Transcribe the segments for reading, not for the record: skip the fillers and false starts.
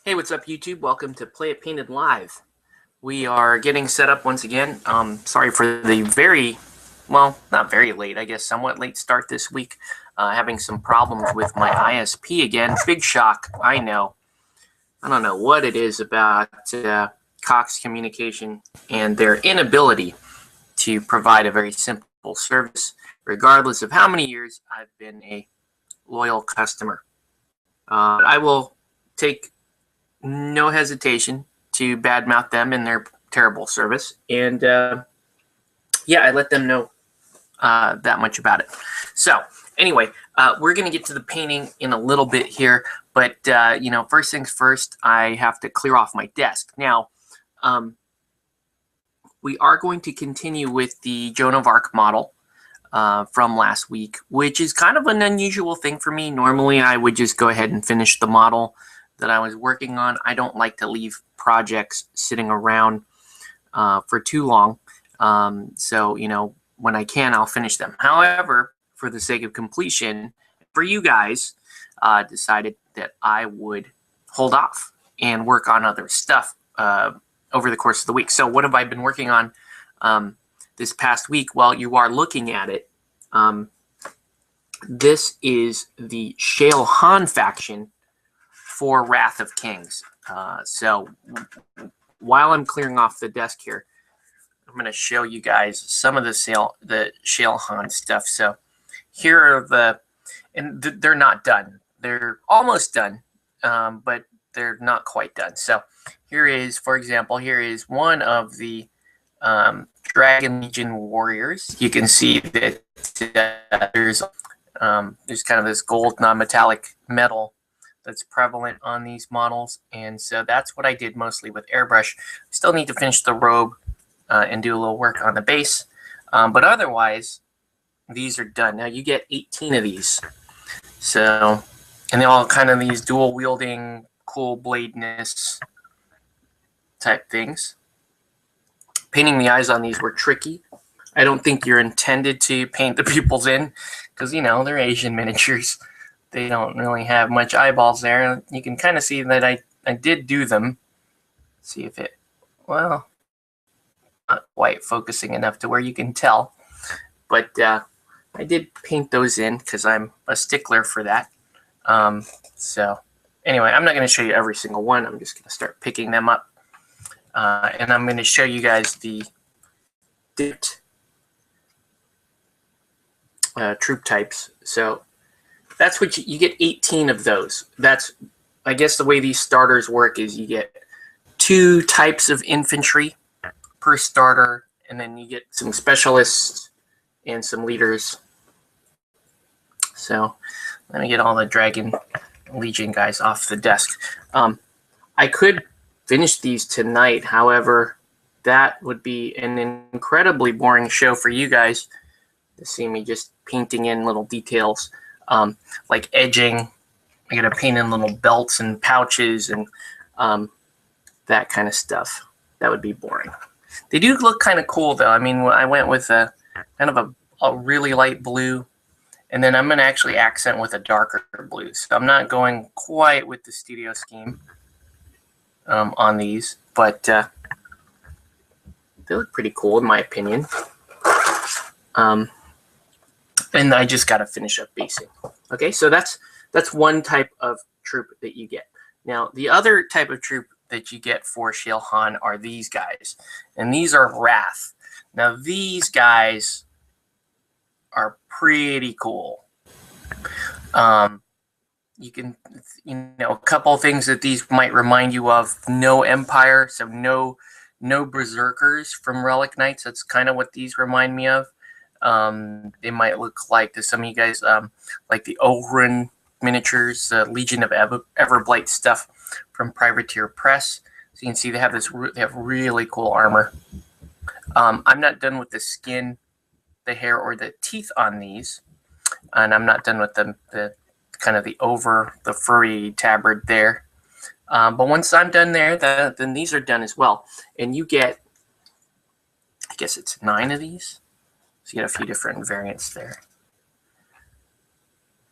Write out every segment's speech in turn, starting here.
Hey, what's up, YouTube? Welcome to Play It Painted Live. We are getting set up once again. Sorry for the not very late, I guess, somewhat late start this week. Having some problems with my ISP again. Big shock, I know. I don't know what it is about Cox Communication and their inability to provide a very simple service, regardless of how many years I've been a loyal customer. I will take no hesitation to badmouth them in their terrible service. And yeah, I let them know that much about it. So anyway, we're going to get to the painting in a little bit here. But, first things first, I have to clear off my desk. Now, we are going to continue with the Joan of Arc model from last week, which is kind of an unusual thing for me. Normally, I would just go ahead and finish the model that I was working on. I don't like to leave projects sitting around for too long. So, when I can, I'll finish them. However, for the sake of completion, for you guys, decided that I would hold off and work on other stuff over the course of the week. So what have I been working on this past week? Well, you are looking at it. This is the Shale Han faction for Wrath of Kings. So while I'm clearing off the desk here, I'm going to show you guys some of the Shale Han stuff. So here are they're not done. They're almost done, but they're not quite done. So here is, for example, here is one of the Dragon Legion warriors. You can see that there's kind of this gold non-metallic metal that's prevalent on these models, and so that's what I did mostly with airbrush. Still need to finish the robe and do a little work on the base, but otherwise these are done. Now you get 18 of these, so, and they all kind of these dual wielding, cool bladeness type things. Painting the eyes on these were tricky. I don't think you're intended to paint the pupils in, because they're Asian miniatures. They don't really have much eyeballs there. You can kind of see that I did do them. See if not quite focusing enough to where you can tell. But I did paint those in because I'm a stickler for that. So anyway, I'm not going to show you every single one. I'm just going to start picking them up. And I'm going to show you guys the dipped troop types. So that's what you get 18 of those. That's, I guess, the way these starters work is you get 2 types of infantry per starter, and then you get some specialists and some leaders. So let me get all the Dragon Legion guys off the desk. I could finish these tonight. However, that would be an incredibly boring show for you guys to see me just painting in little details. Like edging. I gotta paint in little belts and pouches and that kind of stuff. That would be boring. They do look kind of cool though. I mean, I went with a kind of a really light blue, and then I'm gonna actually accent with a darker blue. So I'm not going quite with the studio scheme on these, but they look pretty cool in my opinion. And I just got to finish up basing. Okay, so that's one type of troop that you get. Now, the other type of troop that you get for Shale Han are these guys. And these are Wrath. Now, these guys are pretty cool. You can, a couple of things that these might remind you of. No Empire, so no Berserkers from Relic Knights. That's kind of what these remind me of. They might look like to some of you guys, like the Ohren miniatures, Legion of Everblight stuff from Privateer Press. So you can see they have really cool armor. I'm not done with the skin, the hair, or the teeth on these, and I'm not done with the kind of the furry tabard there. But once I'm done there, then these are done as well, and you get, I guess it's 9 of these. So you get a few different variants there.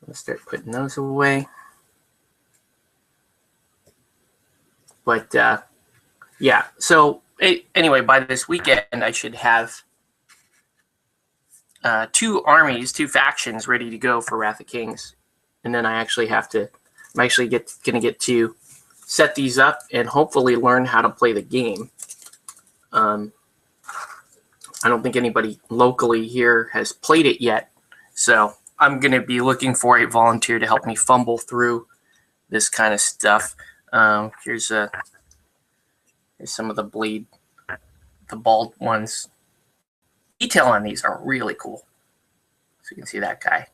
Let's start putting those away. But yeah, so anyway, by this weekend, I should have 2 armies, 2 factions ready to go for Wrath of Kings. And then I actually have to, I'm actually going to get to set these up and hopefully learn how to play the game. I don't think anybody locally here has played it yet. So I'm going to be looking for a volunteer to help me fumble through this kind of stuff. Here's some of the blade, the bald ones. Detail on these are really cool. So you can see that guy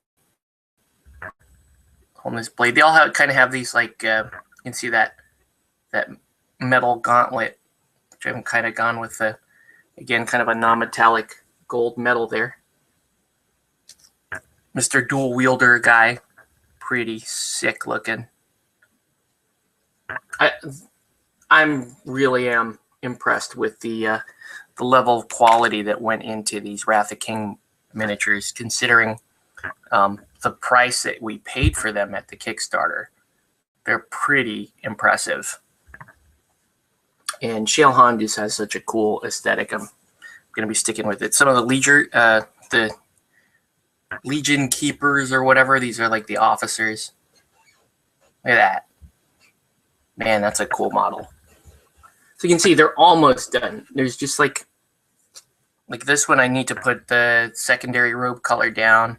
holding this blade. They all kind of have these, like, you can see that metal gauntlet, which I've kind of gone with again, kind of a non-metallic gold metal there. Mr. Dual Wielder guy, pretty sick looking. I'm really am impressed with the level of quality that went into these Wrath of King miniatures, considering the price that we paid for them at the Kickstarter. They're pretty impressive. And Shale Han just has such a cool aesthetic. I'm going to be sticking with it. Some of the Legion Keepers or whatever, these are like the officers. Look at that. Man, that's a cool model. So you can see they're almost done. There's just like this one, I need to put the secondary robe color down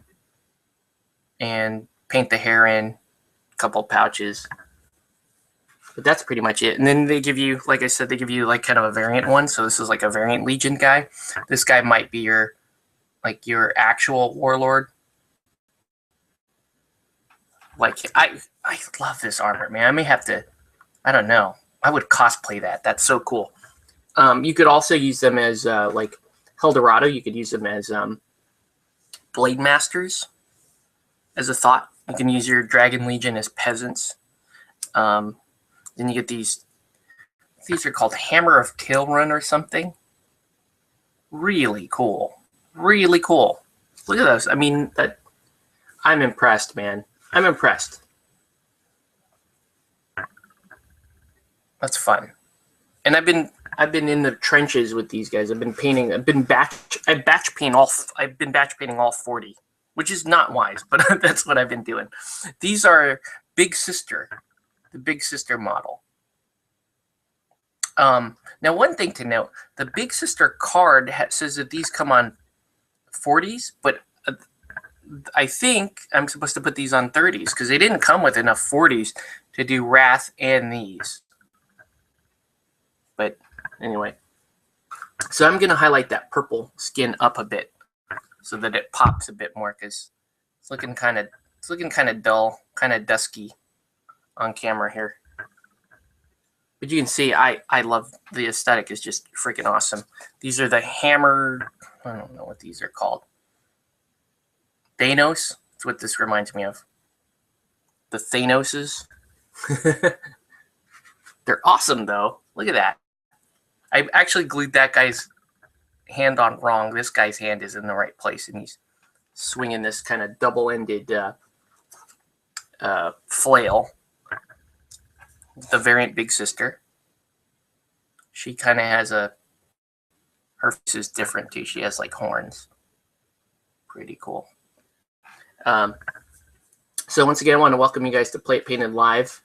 and paint the hair in, a couple pouches. But that's pretty much it. And then they give you, like I said, they give you like kind of a variant one. So this is like a variant Legion guy. This guy might be your actual warlord. Like, I love this armor, man. I may have to, I don't know. I would cosplay that. That's so cool. You could also use them as like Helldorado. You could use them as Blade Masters as a thought. You can use your Dragon Legion as peasants. Then you get these are called Hammer of Tailrun or something. Really cool. Really cool. Look at those. I mean, I'm impressed, man. I'm impressed. That's fun. And I've been in the trenches with these guys. I've been painting. I've been batch painting all 40, which is not wise, but that's what I've been doing. These are Big Sister, the Big Sister model. Now, one thing to note: the Big Sister card says that these come on 40s, but I think I'm supposed to put these on 30s because they didn't come with enough 40s to do Wrath and these. But anyway, so I'm going to highlight that purple skin up a bit so that it pops a bit more, because it's looking kind of dull, kind of dusky on camera here. But you can see I love the aesthetic. Is just freaking awesome. These are the Hammer. I don't know what these are called. Thanos. That's what this reminds me of. The Thanoses. They're awesome, though. Look at that. I actually glued that guy's hand on wrong. This guy's hand is in the right place, and he's swinging this kind of double-ended flail. The variant Big Sister. She kind of has her face is different, too. She has, like, horns. Pretty cool. So once again, I want to welcome you guys to Play It Painted Live.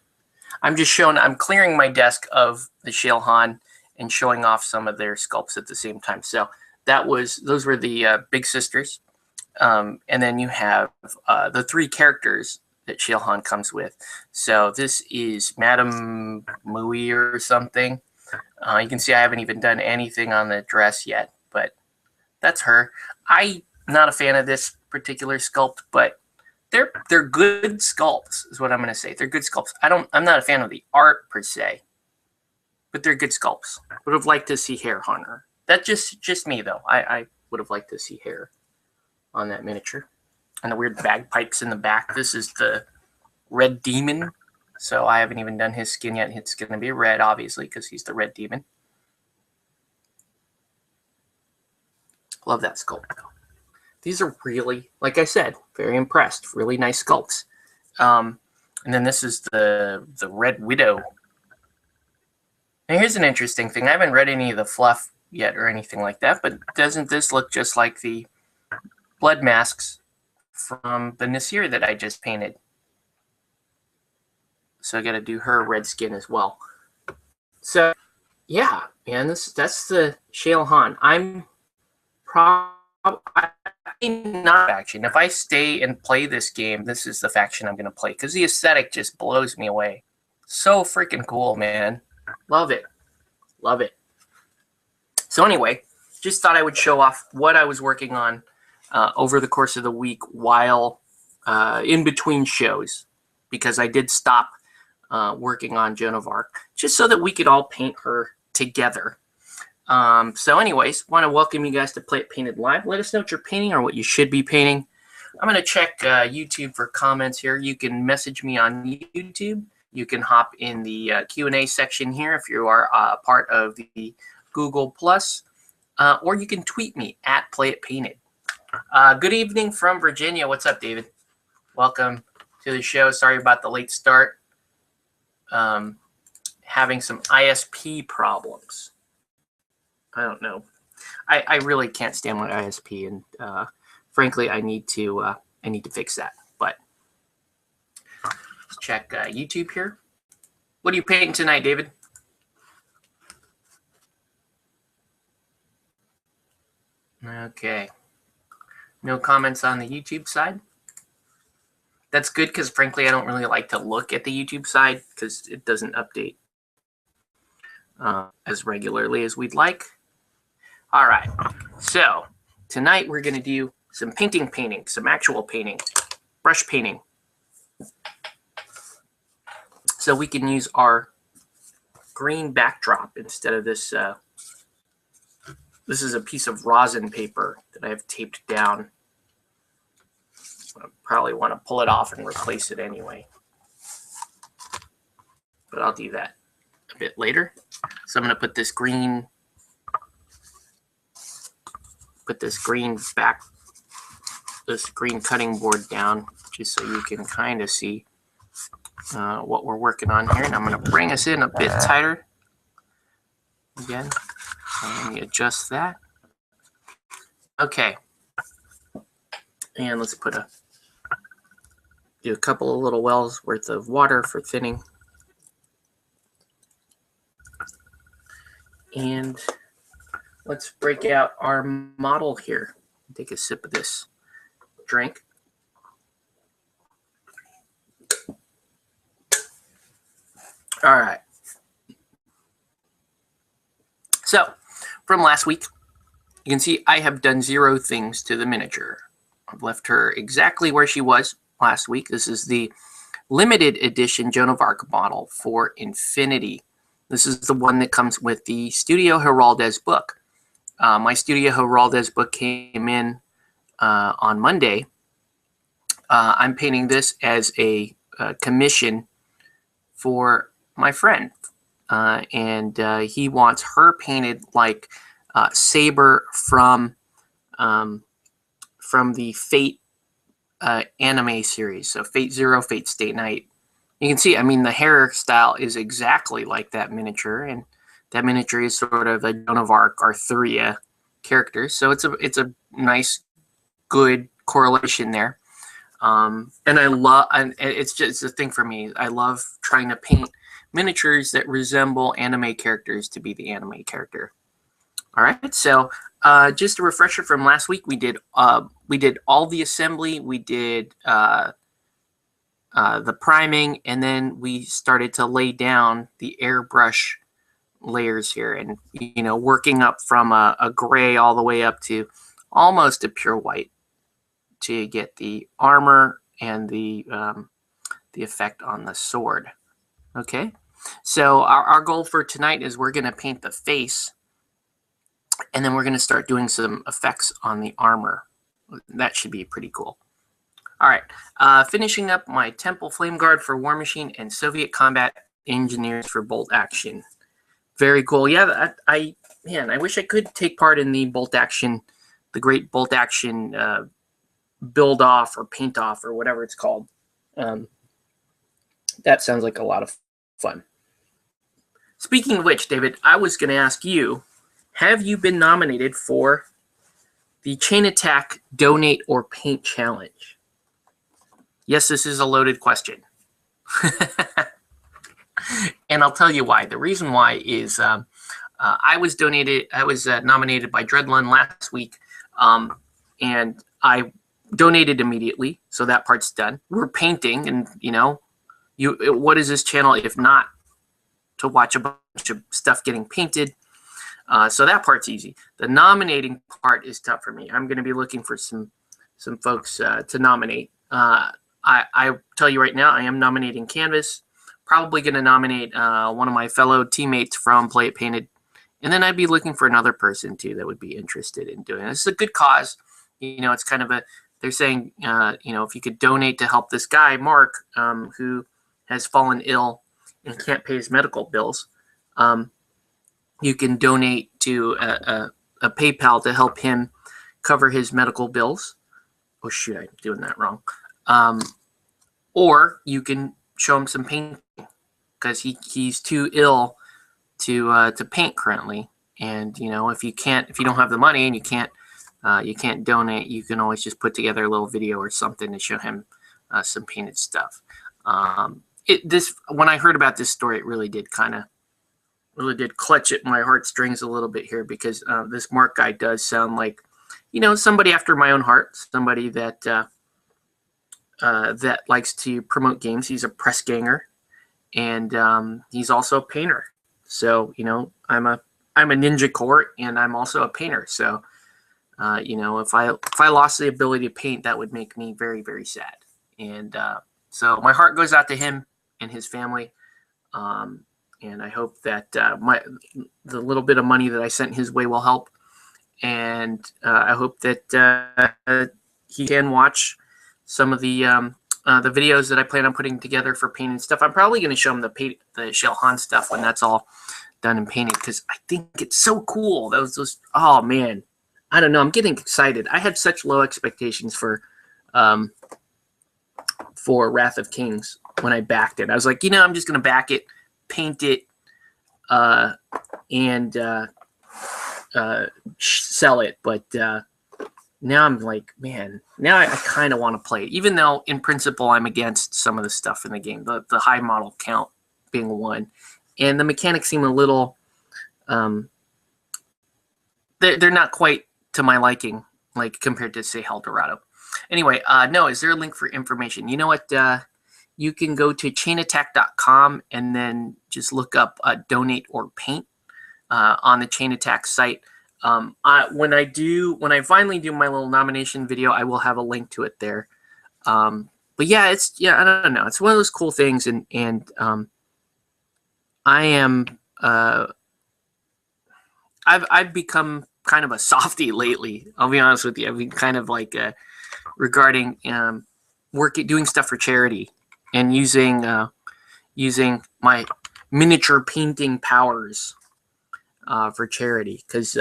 I'm clearing my desk of the Shale Han and showing off some of their sculpts at the same time. So those were the Big Sisters. And then you have the 3 characters that Shale Han comes with. So this is Madame Mui or something. You can see I haven't even done anything on the dress yet, but that's her. I'm not a fan of this particular sculpt, but they're good sculpts is what I'm going to say. They're good sculpts. I'm not a fan of the art per se, but they're good sculpts. Would have liked to see hair on her. That's just me though. I would have liked to see hair on that miniature. And the weird bagpipes in the back. This is the Red Demon. So I haven't even done his skin yet. It's going to be red, obviously, because he's the Red Demon. Love that sculpt, though. These are really, like I said, very impressed. Really nice sculpts. And then this is the Red Widow. Now here's an interesting thing. I haven't read any of the fluff yet or anything like that, but doesn't this look just like the blood masks from the Nasir that I just painted? So I got to do her red skin as well. So yeah, man, that's the Shale Han. I'm probably not faction. If I stay and play this game, this is the faction I'm going to play because the aesthetic just blows me away. So freaking cool, man. Love it. Love it. So anyway, just thought I would show off what I was working on over the course of the week while in between shows, because I did stop working on Joan of Arc just so that we could all paint her together. So anyways, want to welcome you guys to Play It Painted Live. Let us know what you're painting or what you should be painting. I'm going to check YouTube for comments here. You can message me on YouTube. You can hop in the Q&A section here if you are part of the Google Plus, or you can tweet me at Play It Painted. Good evening from Virginia. What's up, David? Welcome to the show. Sorry about the late start. Having some ISP problems. I don't know. I really can't stand my ISP, and frankly, I need to fix that. But let's check YouTube here. What are you painting tonight, David? Okay. No comments on the YouTube side. That's good because, frankly, I don't really like to look at the YouTube side because it doesn't update as regularly as we'd like. All right. So tonight we're going to do some painting, some actual painting, brush painting. So we can use our green backdrop instead of this. This is a piece of rosin paper that I have taped down. I probably want to pull it off and replace it anyway. But I'll do that a bit later. So I'm going to put this green cutting board down just so you can kind of see what we're working on here. And I'm going to bring us in a bit tighter. Again, let me adjust that. Okay. And let's do a couple of little wells worth of water for thinning. And let's break out our model here. Take a sip of this drink. All right. So from last week, you can see I have done 0 things to the miniature. I've left her exactly where she was last week. This is the limited edition Joan of Arc model for Infinity. This is the one that comes with the Studio Heraldez book. My Studio Heraldez book came in on Monday. I'm painting this as a commission for my friend. And he wants her painted like Saber from the Fate anime series. So Fate Zero, Fate Stay Night. You can see, I mean, the hairstyle is exactly like that miniature, and that miniature is sort of a Joan of Arc Arthuria character. So it's a nice, good correlation there. And I love, and it's a thing for me. I love trying to paint miniatures that resemble anime characters to be the anime character. All right, so just a refresher from last week, we did all the assembly, we did the priming, and then we started to lay down the airbrush layers here, and working up from a gray all the way up to almost a pure white to get the armor and the effect on the sword. Okay, so our goal for tonight is we're going to paint the face, and then we're going to start doing some effects on the armor. That should be pretty cool. All right, finishing up my Temple Flame Guard for War Machine and Soviet Combat Engineers for Bolt Action. Very cool. Yeah, I wish I could take part in the Bolt Action, the Great Bolt Action build off or paint off or whatever it's called. That sounds like a lot of fun. Speaking of which, David, I was going to ask you, have you been nominated for the Chain Attack Donate or Paint Challenge? Yes, this is a loaded question. And I'll tell you why. The reason why is I was nominated by Dreadlun last week, and I donated immediately, so that part's done. We're painting, and what is this channel if not to watch a bunch of stuff getting painted? So that part's easy. The nominating part is tough for me. I'm going to be looking for some folks to nominate. I tell you right now, I am nominating Canvas. Probably going to nominate one of my fellow teammates from Play It Painted. And then I'd be looking for another person, too, that would be interested in doing it. This is a good cause. It's kind of they're saying, if you could donate to help this guy, Mark, who has fallen ill and can't pay his medical bills, you can donate to a PayPal to help him cover his medical bills. Oh, shoot, I'm doing that wrong. Or you can show him some painting because he's too ill to paint currently. And if you don't have the money and you can't donate, you can always just put together a little video or something to show him some painted stuff. When I heard about this story, it really did clutch at my heartstrings a little bit here, because this Mark guy does sound like somebody after my own heart, somebody that that likes to promote games. He's a press ganger, and he's also a painter. So I'm a ninja core, and I'm also a painter. So if I lost the ability to paint, that would make me very, very sad. And so my heart goes out to him and his family. And I hope that the little bit of money that I sent his way will help. And I hope that he can watch some of the videos that I plan on putting together for painting stuff. I'm probably going to show him the Shale Han stuff when that's all done and painted, because I think it's so cool. Those oh man, I don't know. I'm getting excited. I had such low expectations for Wrath of Kings when I backed it. I was like, I'm just going to back it, paint it, and sell it. But now I'm like, man, now I kind of want to play it, even though in principle I'm against some of the stuff in the game, the high model count being one, and the mechanics seem a little they're not quite to my liking, like compared to, say, Eldorado. Anyway, no, is there a link for information? You know what? You can go to chainattack.com and then just look up donate or paint on the Chain Attack site. When I finally do my little nomination video, I will have a link to it there. But yeah, I don't know. It's one of those cool things, and I am I've become kind of a softie lately. I'll be honest with you. I've been kind of like regarding doing stuff for charity and using my miniature painting powers for charity, because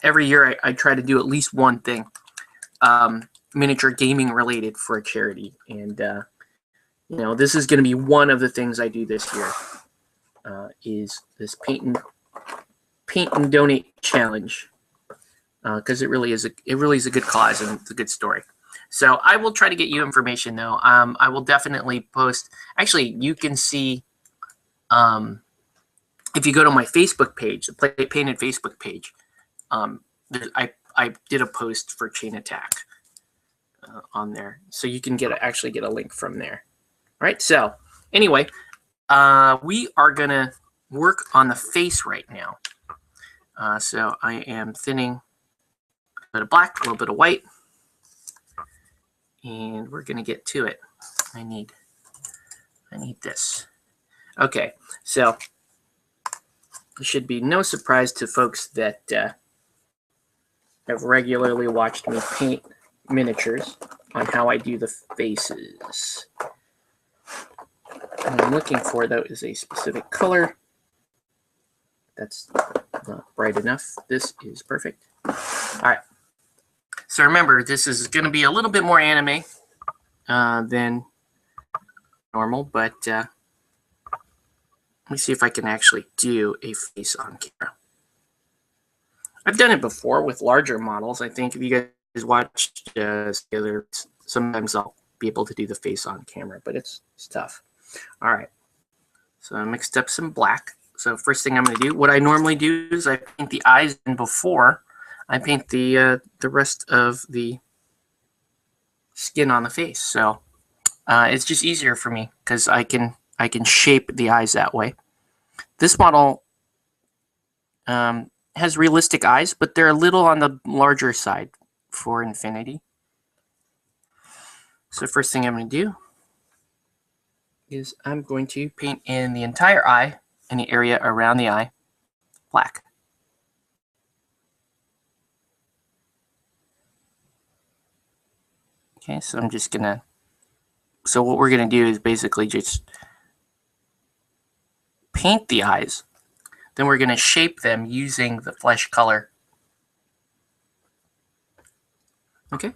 every year I try to do at least one thing miniature gaming related for a charity, and this is going to be one of the things I do this year. Is this paint and donate challenge, because it really is a good cause, and it's a good story. So I will try to get you information, though. I will definitely post. Actually, you can see if you go to my Facebook page, the Play It Painted Facebook page. I did a post for Chain Attack on there, so you can actually get a link from there. All right. So anyway. We are going to work on the face right now. So I am thinning a bit of black, a little bit of white, and we're going to get to it. I need this. Okay, so it should be no surprise to folks that have regularly watched me paint miniatures on how I do the faces. What I'm looking for, though, is a specific color. That's not bright enough. This is perfect. All right. So remember, this is going to be a little bit more anime than normal, but Let me see if I can actually do a face on camera. I've done it before with larger models. I think if you guys watched together, sometimes I'll be able to do the face on camera, but it's tough. All right. So I mixed up some black. So first thing I'm going to do, what I normally do is I paint the eyes in before I paint the rest of the skin on the face. So it's just easier for me because I can shape the eyes that way. This model has realistic eyes, but they're a little on the larger side for Infinity. So first thing I'm going to do is I'm going to paint in the entire eye and the area around the eye black. Okay, so I'm just gonna, so what we're gonna do is basically just paint the eyes. Then we're gonna shape them using the flesh color. Okay.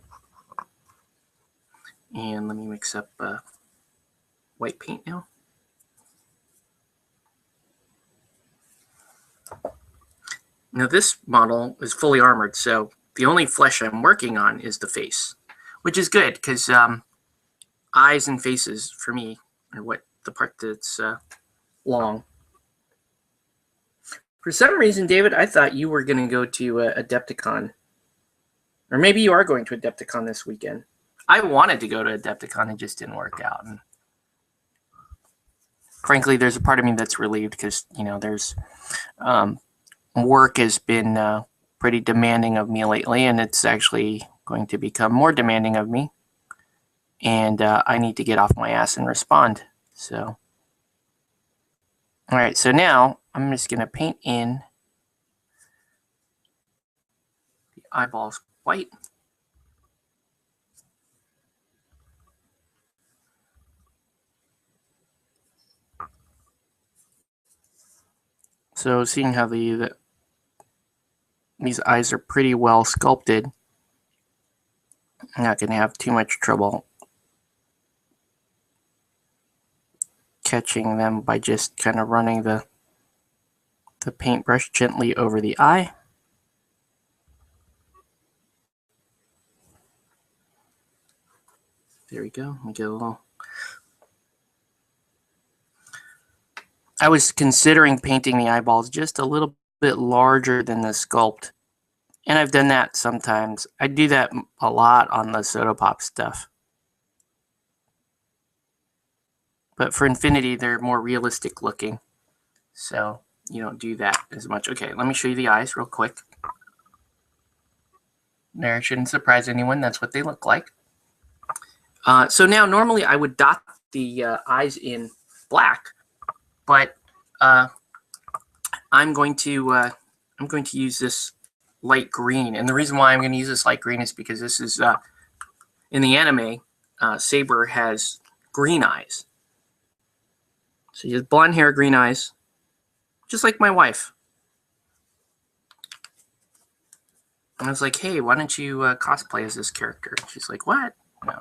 And let me mix up white paint now. Now this model is fully armored, so the only flesh I'm working on is the face, which is good because eyes and faces for me are what the part that's long. For some reason, David, I thought you were going to go to Adepticon, or maybe you are going to Adepticon this weekend. I wanted to go to Adepticon, it just didn't work out. And frankly, there's a part of me that's relieved because there's work has been pretty demanding of me lately, and it's actually going to become more demanding of me. And I need to get off my ass and respond. So, all right. So now I'm just going to paint in the eyeballs white. So seeing how these eyes are pretty well sculpted, I'm not going to have too much trouble catching them by just kind of running the paintbrush gently over the eye. There we go. Let me get a little. I was considering painting the eyeballs just a little bit larger than the sculpt. And I've done that sometimes. I do that a lot on the Soda Pop stuff. But for Infinity, they're more realistic looking. So you don't do that as much. Okay, let me show you the eyes real quick. There, shouldn't surprise anyone. That's what they look like. So now normally I would dot the eyes in black, but I'm going to use this light green, and the reason why I'm going to use this light green is because this is in the anime, Saber has green eyes. So he has blonde hair, green eyes, just like my wife. And I was like, hey, why don't you cosplay as this character? And she's like, what? No.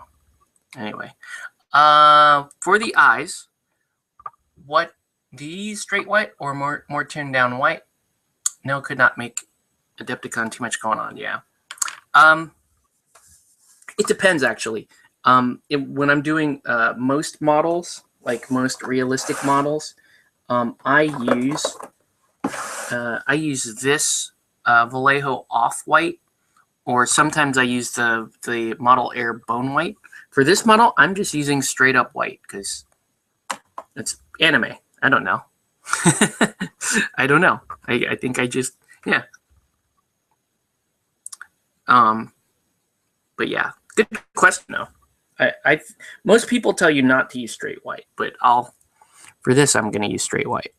Anyway, for the eyes, what, these straight white or more toned down white? No, could not make Adepticon too much going on. Yeah. It depends actually. When I'm doing most models, like most realistic models, I use this Vallejo off-white, or sometimes I use the Model Air Bone White. For this model, I'm just using straight up white because it's anime. I don't know. I don't know. I think I just, yeah. But yeah, good question though. Most people tell you not to use straight white, but for this, I'm going to use straight white.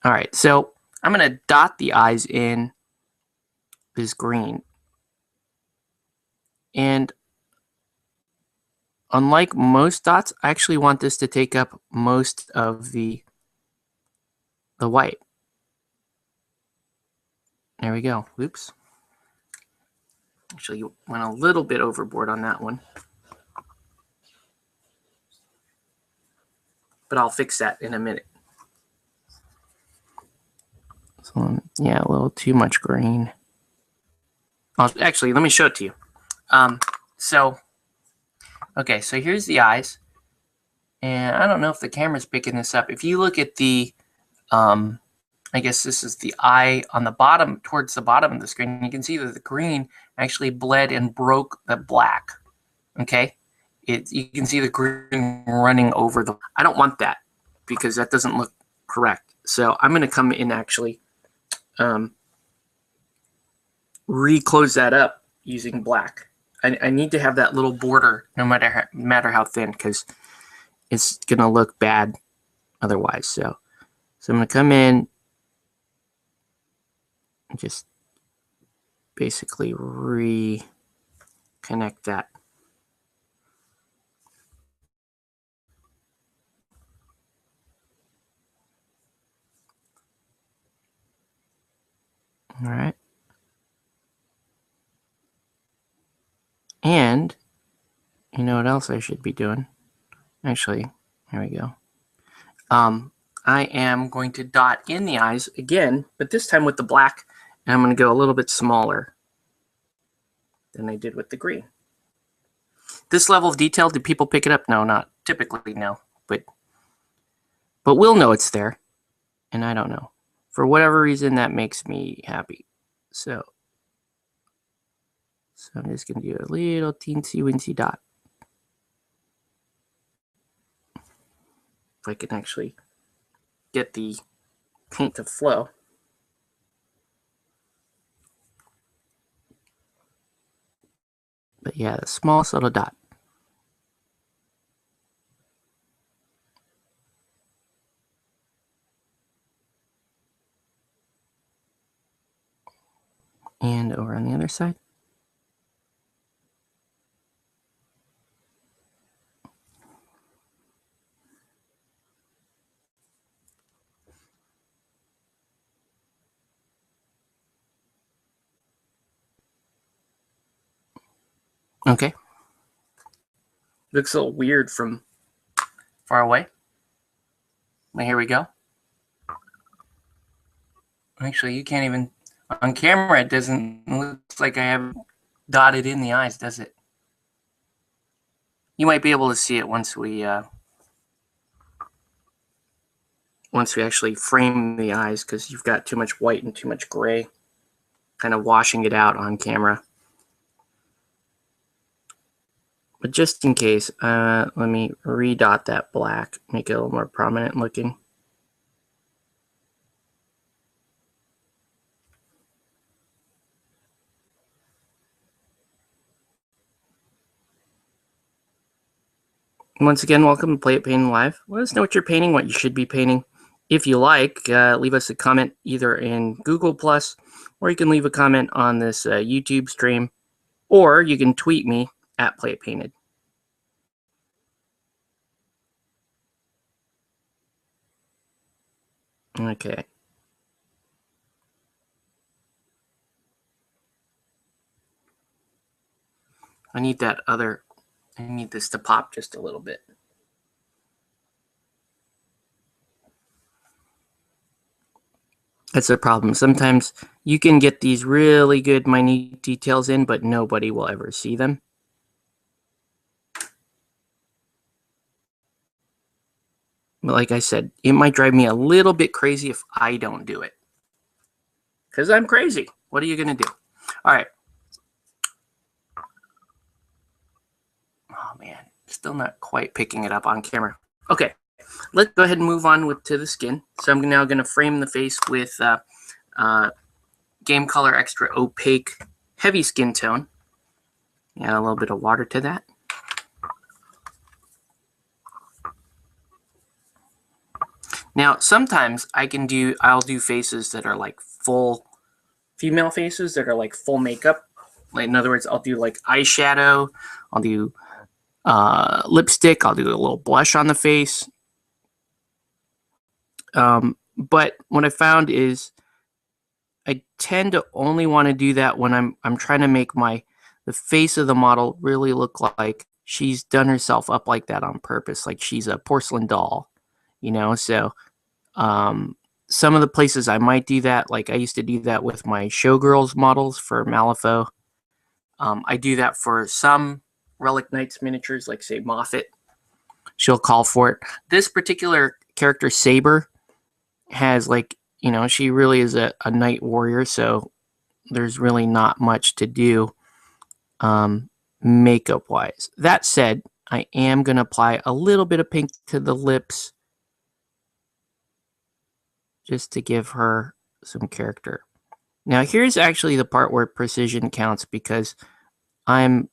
All right, so I'm going to dot the eyes in this green. And unlike most dots, I actually want this to take up most of the white. There we go. Oops. Actually, went a little bit overboard on that one. but I'll fix that in a minute. So, yeah, a little too much green. Actually, let me show it to you. Okay, so here's the eyes. And I don't know if the camera's picking this up. If you look at the, I guess this is the eye on the bottom, towards the bottom of the screen, you can see that the green actually bled and broke the black. Okay? You can see the green running over the... I don't want that because that doesn't look correct. So I'm going to come in actually reclose that up using black. I need to have that little border no matter how thin, because it's going to look bad otherwise. So I'm going to come in and just basically reconnect that. All right. And you know what else I should be doing? Actually, here we go. I am going to dot in the eyes again, but this time with the black, and I'm going to go a little bit smaller than I did with the green. This level of detail, do people pick it up? No, not typically, no. But we'll know it's there, and I don't know. For whatever reason, that makes me happy. So I'm just going to do a little teensy-weensy dot. If I can actually get the paint to flow. But yeah, the smallest little dot. And over on the other side. Okay. Looks a little weird from far away. But here we go. Actually, you can't even, on camera, it doesn't look like I have dotted in the eyes, does it? You might be able to see it once we actually frame the eyes, because you've got too much white and too much gray, kind of washing it out on camera. But just in case, let me redot that black, make it a little more prominent looking. Once again, welcome to Play It Painting Live. Let us know what you're painting, what you should be painting. If you like, leave us a comment either in Google+, or you can leave a comment on this YouTube stream, or you can tweet me at Play It Painted. Okay. I need this to pop just a little bit. That's the problem. Sometimes you can get these really good minute details in, but nobody will ever see them. But like I said, it might drive me a little bit crazy if I don't do it. Because I'm crazy. What are you going to do? All right. Oh, man. Still not quite picking it up on camera. Okay. Let's go ahead and move on to the skin. So I'm now going to frame the face with Game Color Extra Opaque Heavy Skin Tone. Add a little bit of water to that. Now, sometimes I'll do faces that are like full female faces that are like full makeup. Like, in other words, I'll do like eyeshadow, I'll do lipstick, I'll do a little blush on the face. But what I found is I tend to only want to do that when I'm trying to make the face of the model really look like she's done herself up like that on purpose, like she's a porcelain doll. you know. So some of the places I might do that, like I used to do that with my Showgirls models for Malifaux. I do that for some Relic Knights miniatures, like say Moffat. She'll call for it. This particular character, Saber, has like, you know, she really is a knight warrior, so there's really not much to do makeup wise. That said, I am going to apply a little bit of pink to the lips just to give her some character. Now here's actually the part where precision counts, because I'm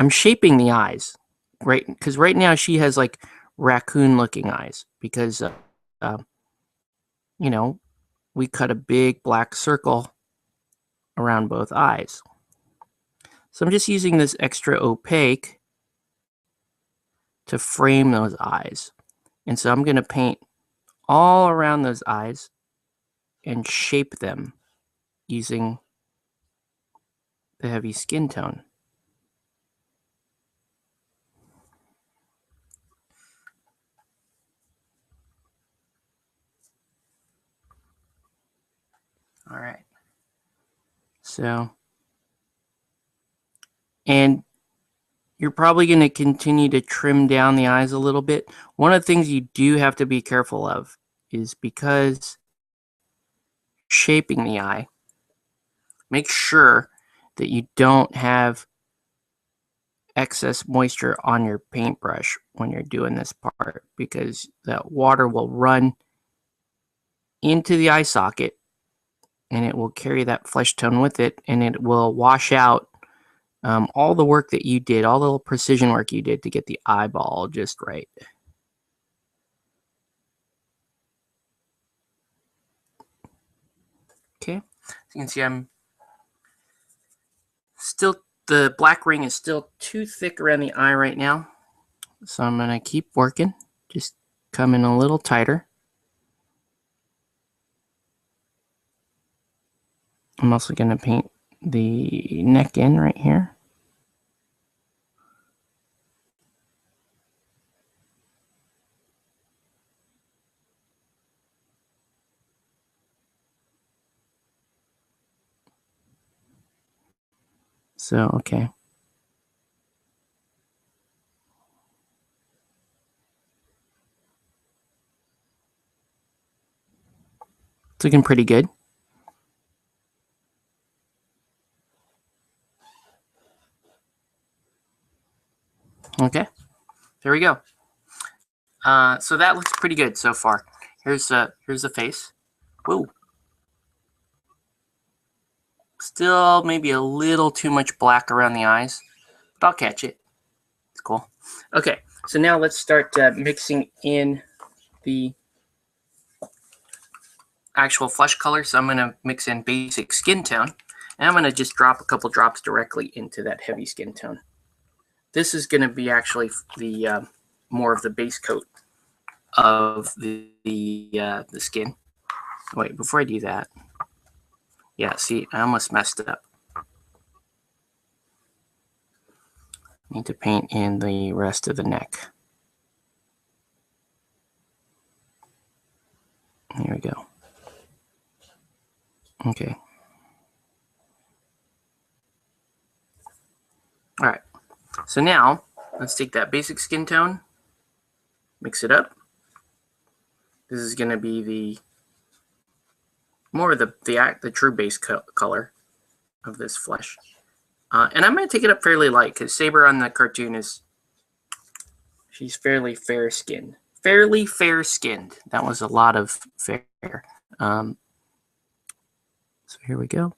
shaping the eyes, right? Because right now she has like raccoon looking eyes, because you know, we cut a big black circle around both eyes. So I'm just using this extra opaque to frame those eyes. And so I'm going to paint all around those eyes and shape them using the heavy skin tone. All right. So, and you're probably going to continue to trim down the eyes a little bit. One of the things you do have to be careful of is, because shaping the eye, make sure that you don't have excess moisture on your paintbrush when you're doing this part, because that water will run into the eye socket and it will carry that flesh tone with it, and it will wash out all the work that you did, all the little precision work you did to get the eyeball just right. Okay, so you can see I'm still, the black ring is still too thick around the eye right now. So I'm gonna keep working, just come in a little tighter. I'm also gonna paint the neck in right here. So, okay. It's looking pretty good. Okay, there we go. So that looks pretty good so far. Here's the face. Whoa. Still maybe a little too much black around the eyes, but I'll catch it. It's cool. Okay, so now let's start mixing in the actual flesh color. So I'm going to mix in basic skin tone, and I'm going to just drop a couple drops directly into that heavy skin tone. This is going to be actually the more of the base coat of the skin. Wait, before I do that, yeah, see, I almost messed it up. Need to paint in the rest of the neck. Here we go. Okay. All right. So now let's take that basic skin tone, mix it up. This is going to be the more of the true base color of this flesh. And I'm going to take it up fairly light, because Saber on the cartoon she's fairly fair-skinned. Fairly fair-skinned. That was a lot of fair. So here we go.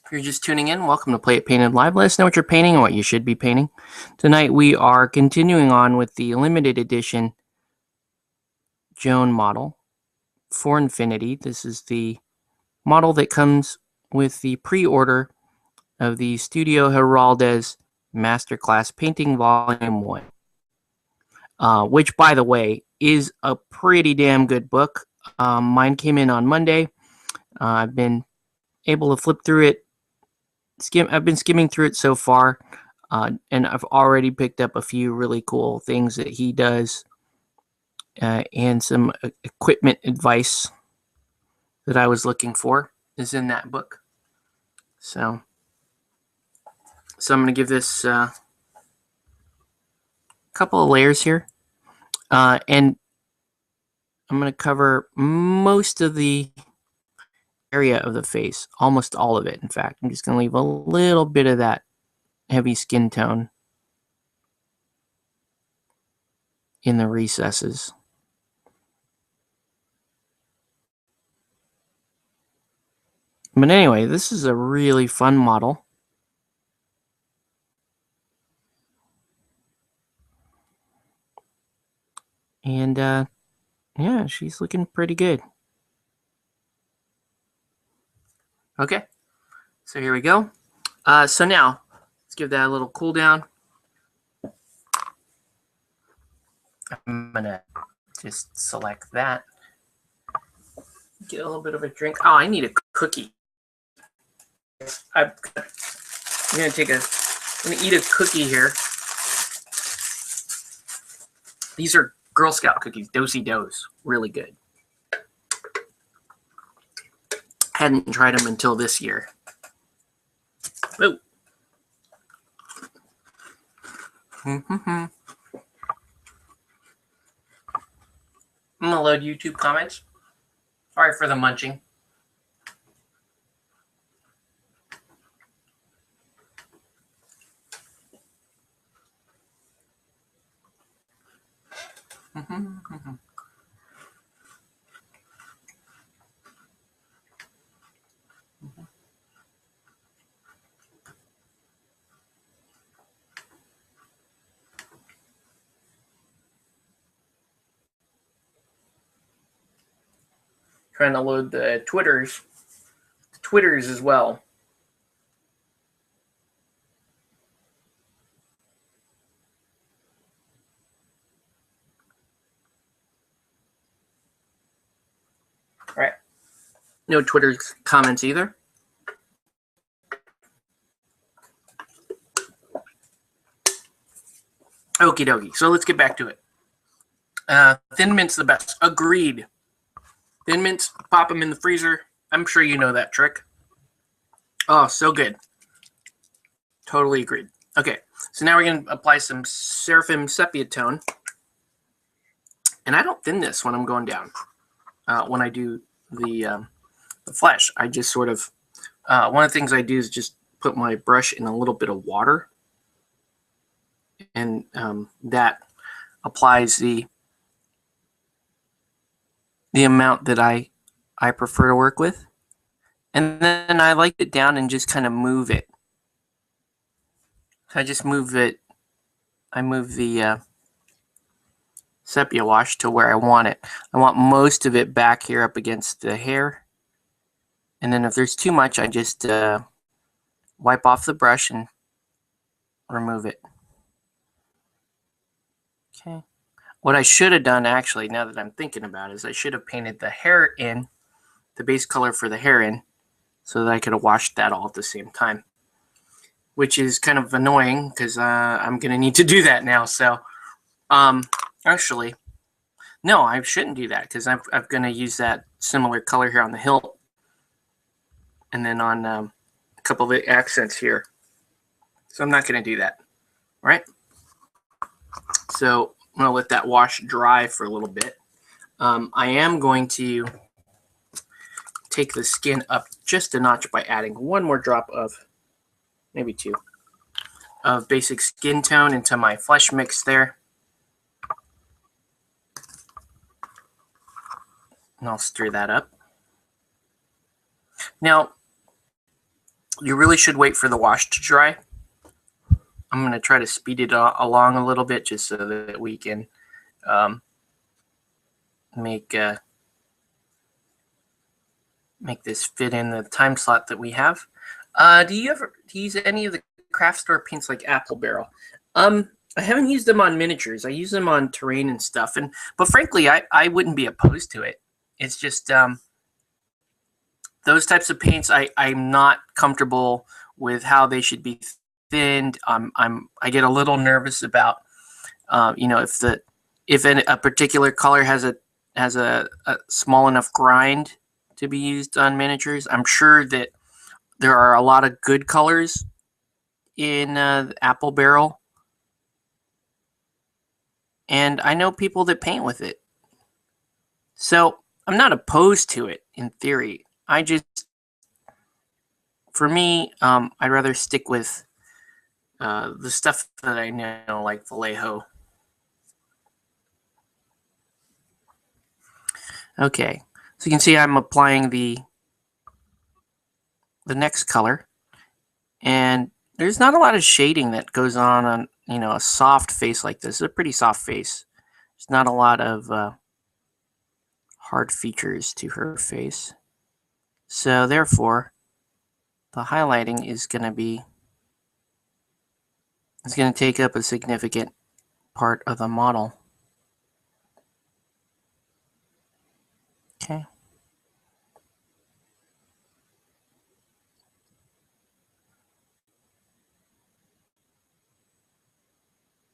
If you're just tuning in, welcome to Play It Painted Live. Let us know what you're painting and what you should be painting. Tonight we are continuing on with the limited edition Joan model for Infinity. This is the model that comes with the pre-order of the Studio Heraldez Masterclass Painting Volume 1. which, by the way, is a pretty damn good book. Mine came in on Monday. I've been able to flip through it. I've been skimming through it so far, and I've already picked up a few really cool things that he does, and some equipment advice that I was looking for is in that book. So I'm going to give this a couple of layers here, and I'm going to cover most of the area of the face, almost all of it. In fact, I'm just going to leave a little bit of that heavy skin tone in the recesses. But anyway, this is a really fun model. And yeah, she's looking pretty good. Okay, so here we go. So now, let's give that a little cool down. I'm going to just select that. Get a little bit of a drink. Oh, I need a cookie. I'm going to eat a cookie here. These are Girl Scout cookies, Do-si-dos, really good. Hadn't tried them until this year. Oh. I'm gonna load YouTube comments. Sorry for the munching. Trying to load the Twitters as well. All right. No Twitter comments either. Okie dokie. So let's get back to it. Thin Mint's the best. Agreed. Thin Mints, pop them in the freezer. I'm sure you know that trick. Oh, so good. Totally agreed. Okay, so now we're going to apply some Seraphim Sepia Tone. And I don't thin this when I'm going down. When I do the flesh, I just sort of, one of the things I do is just put my brush in a little bit of water. And that applies the amount that I prefer to work with. And then I like it down and just kind of move it. So I just move it. I move the sepia wash to where I want it. I want most of it back here up against the hair. And then if there's too much, I just wipe off the brush and remove it. Okay. What I should have done, actually, now that I'm thinking about it, is I should have painted the hair in, the base color for the hair in, so that I could have washed that all at the same time. Which is kind of annoying, because I'm going to need to do that now. So, actually, no, I shouldn't do that, because I'm going to use that similar color here on the hilt. And then on a couple of the accents here. So I'm not going to do that. All right? So I'm going to let that wash dry for a little bit. I am going to take the skin up just a notch by adding one more drop of, maybe two, of basic skin tone into my flesh mix there. And I'll stir that up. Now, you really should wait for the wash to dry. I'm going to try to speed it along a little bit just so that we can make this fit in the time slot that we have. Do you ever use any of the craft store paints like Apple Barrel? I haven't used them on miniatures. I use them on terrain and stuff. But frankly, I wouldn't be opposed to it. It's just those types of paints, I'm not comfortable with how they should be thinned. I get a little nervous about if a particular color has a small enough grind to be used on miniatures. I'm sure that there are a lot of good colors in Apple Barrel, and I know people that paint with it. So I'm not opposed to it in theory. For me, I'd rather stick with the stuff that I know, like Vallejo. Okay, so you can see I'm applying the next color, and there's not a lot of shading that goes on a soft face like this. It's a pretty soft face. There's not a lot of hard features to her face. So therefore, the highlighting is going to take up a significant part of the model. Okay.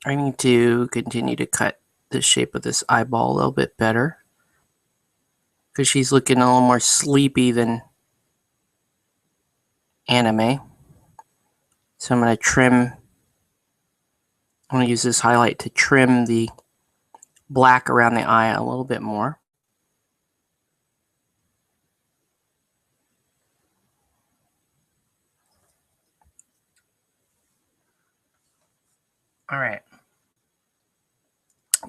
I need to continue to cut the shape of this eyeball a little bit better, because she's looking a little more sleepy than anime. So I'm going to use this highlight to trim the black around the eye a little bit more. All right.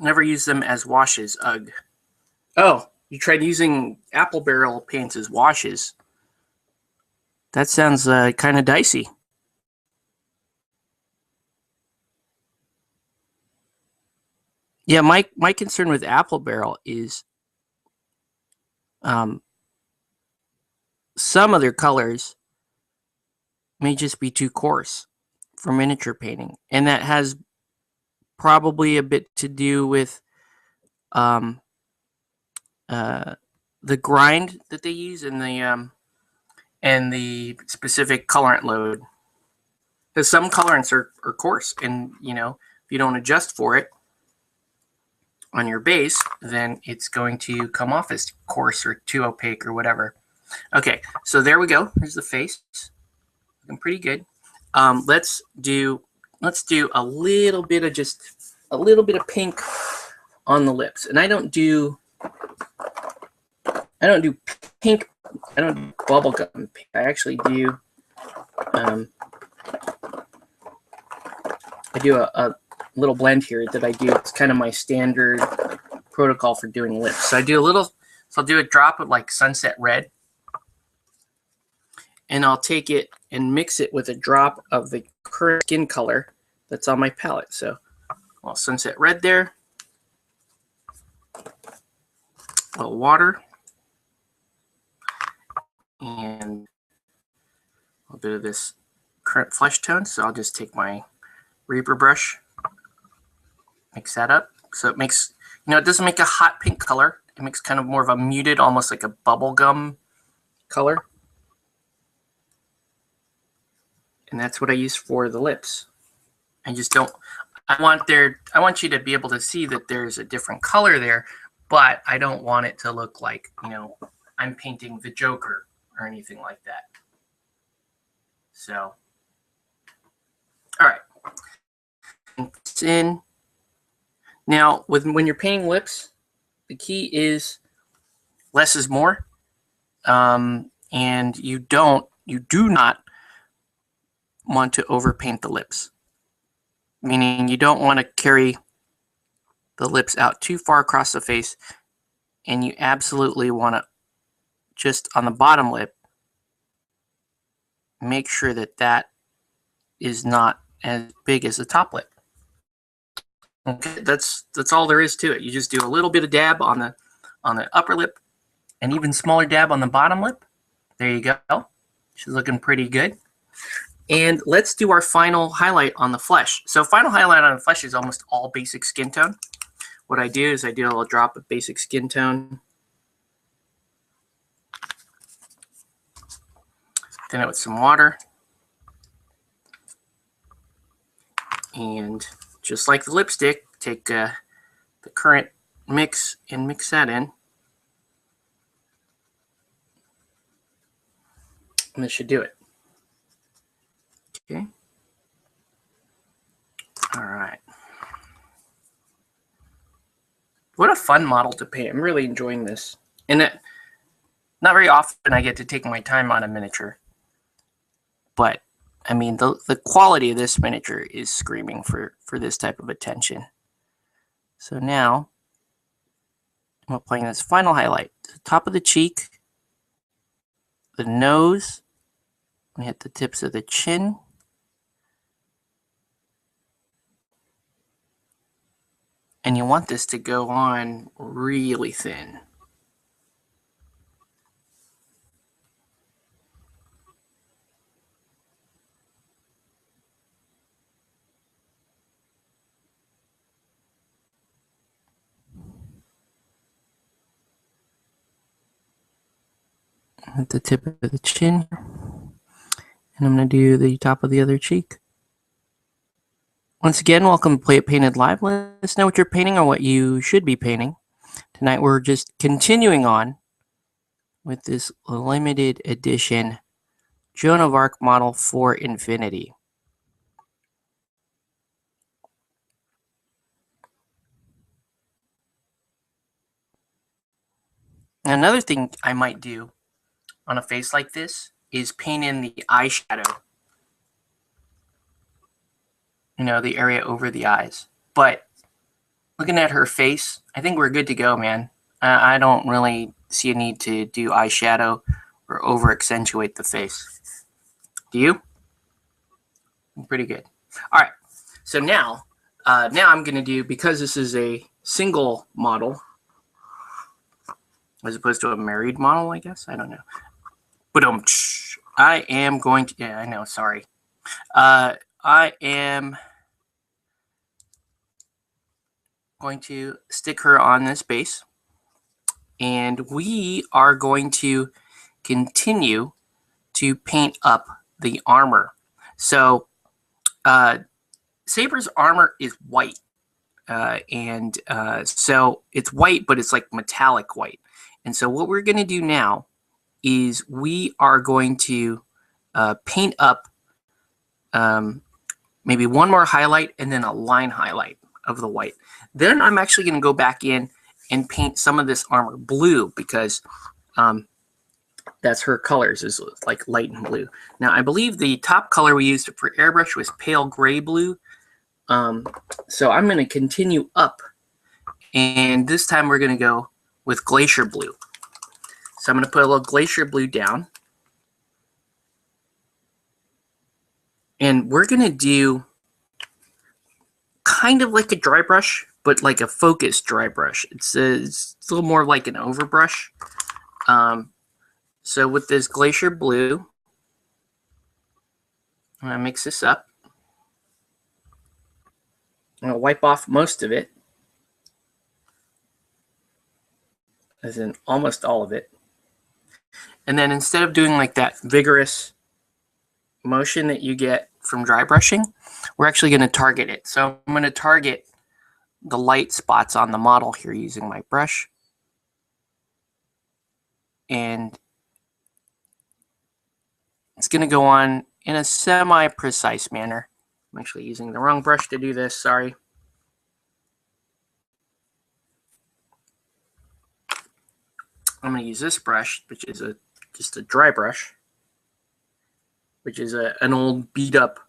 Never use them as washes. Ugh. Oh, you tried using Apple Barrel paints as washes. That sounds kind of dicey. Yeah, my concern with Apple Barrel is some of their colors may just be too coarse for miniature painting, and that has probably a bit to do with the grind that they use and the specific colorant load. Because some colorants are coarse, and if you don't adjust for it on your base, then it's going to come off as coarse or too opaque or whatever. Okay, so there we go. Here's the face. Looking pretty good. Let's do a little bit of pink on the lips, and I don't do pink. I don't do bubblegum pink. I actually do. I do a little blend here that I do. It's kind of my standard protocol for doing lips. So I'll do a drop of like Sunset Red, and I'll take it and mix it with a drop of the current skin color that's on my palette. So, Sunset Red there, a little water, and a bit of this current flesh tone. So I'll just take my Reaper brush, mix that up. So it makes, it doesn't make a hot pink color. It makes kind of more of a muted, almost like a bubblegum color. And that's what I use for the lips. I want you to be able to see that there's a different color there, but I don't want it to look like, I'm painting the Joker or anything like that. So, all right. It's in. Now, when you're painting lips, the key is less is more, and you do not want to overpaint the lips. Meaning you don't want to carry the lips out too far across the face, and you absolutely want to, just on the bottom lip, make sure that is not as big as the top lip. Okay, that's all there is to it. You just do a little bit of dab on the upper lip, and even smaller dab on the bottom lip. There you go. She's looking pretty good. And let's do our final highlight on the flesh. So final highlight on the flesh is almost all basic skin tone. What I do is I do a little drop of basic skin tone. Thin it with some water. And just like the lipstick, take the current mix and mix that in. And this should do it. Okay. All right. What a fun model to paint. I'm really enjoying this. And not very often I get to take my time on a miniature. But, I mean, the quality of this miniature is screaming for this type of attention. So now, I'm applying this final highlight. The top of the cheek, the nose, and hit the tips of the chin. And you want this to go on really thin. At the tip of the chin. And I'm going to do the top of the other cheek. Once again, welcome to Play It Painted Live. Let us know what you're painting or what you should be painting. Tonight we're just continuing on with this limited edition Joan of Arc model for Infinity. Another thing I might do on a face like this is paint in the eyeshadow. You know, the area over the eyes. But looking at her face, I think we're good to go, man. I don't really see a need to do eyeshadow or over accentuate the face. Do you? Pretty good. All right. So now I'm going to do, because this is a single model, as opposed to a married model, I guess. I don't know. But I am going to, yeah, I know, sorry. I am going to stick her on this base. And we are going to continue to paint up the armor. So Saber's armor is white. So it's white, but it's like metallic white. And so what we're going to do now is we are going to paint up maybe one more highlight and then a line highlight of the white. Then I'm actually going to go back in and paint some of this armor blue, because that's her colors, is like light and blue. Now, I believe the top color we used for airbrush was pale gray blue. So I'm going to continue up, and this time we're going to go with glacier blue. So I'm going to put a little glacier blue down. And we're going to do kind of like a dry brush, but like a focused dry brush. It's a little more like an overbrush. So with this glacier blue, I'm going to mix this up. I'm going to wipe off most of it, as in almost all of it. And then instead of doing like that vigorous motion that you get from dry brushing, we're actually going to target it. So I'm going to target the light spots on the model here using my brush. And it's going to go on in a semi-precise manner. I'm actually using the wrong brush to do this, sorry. I'm going to use this brush, which is just a dry brush, which is an old beat up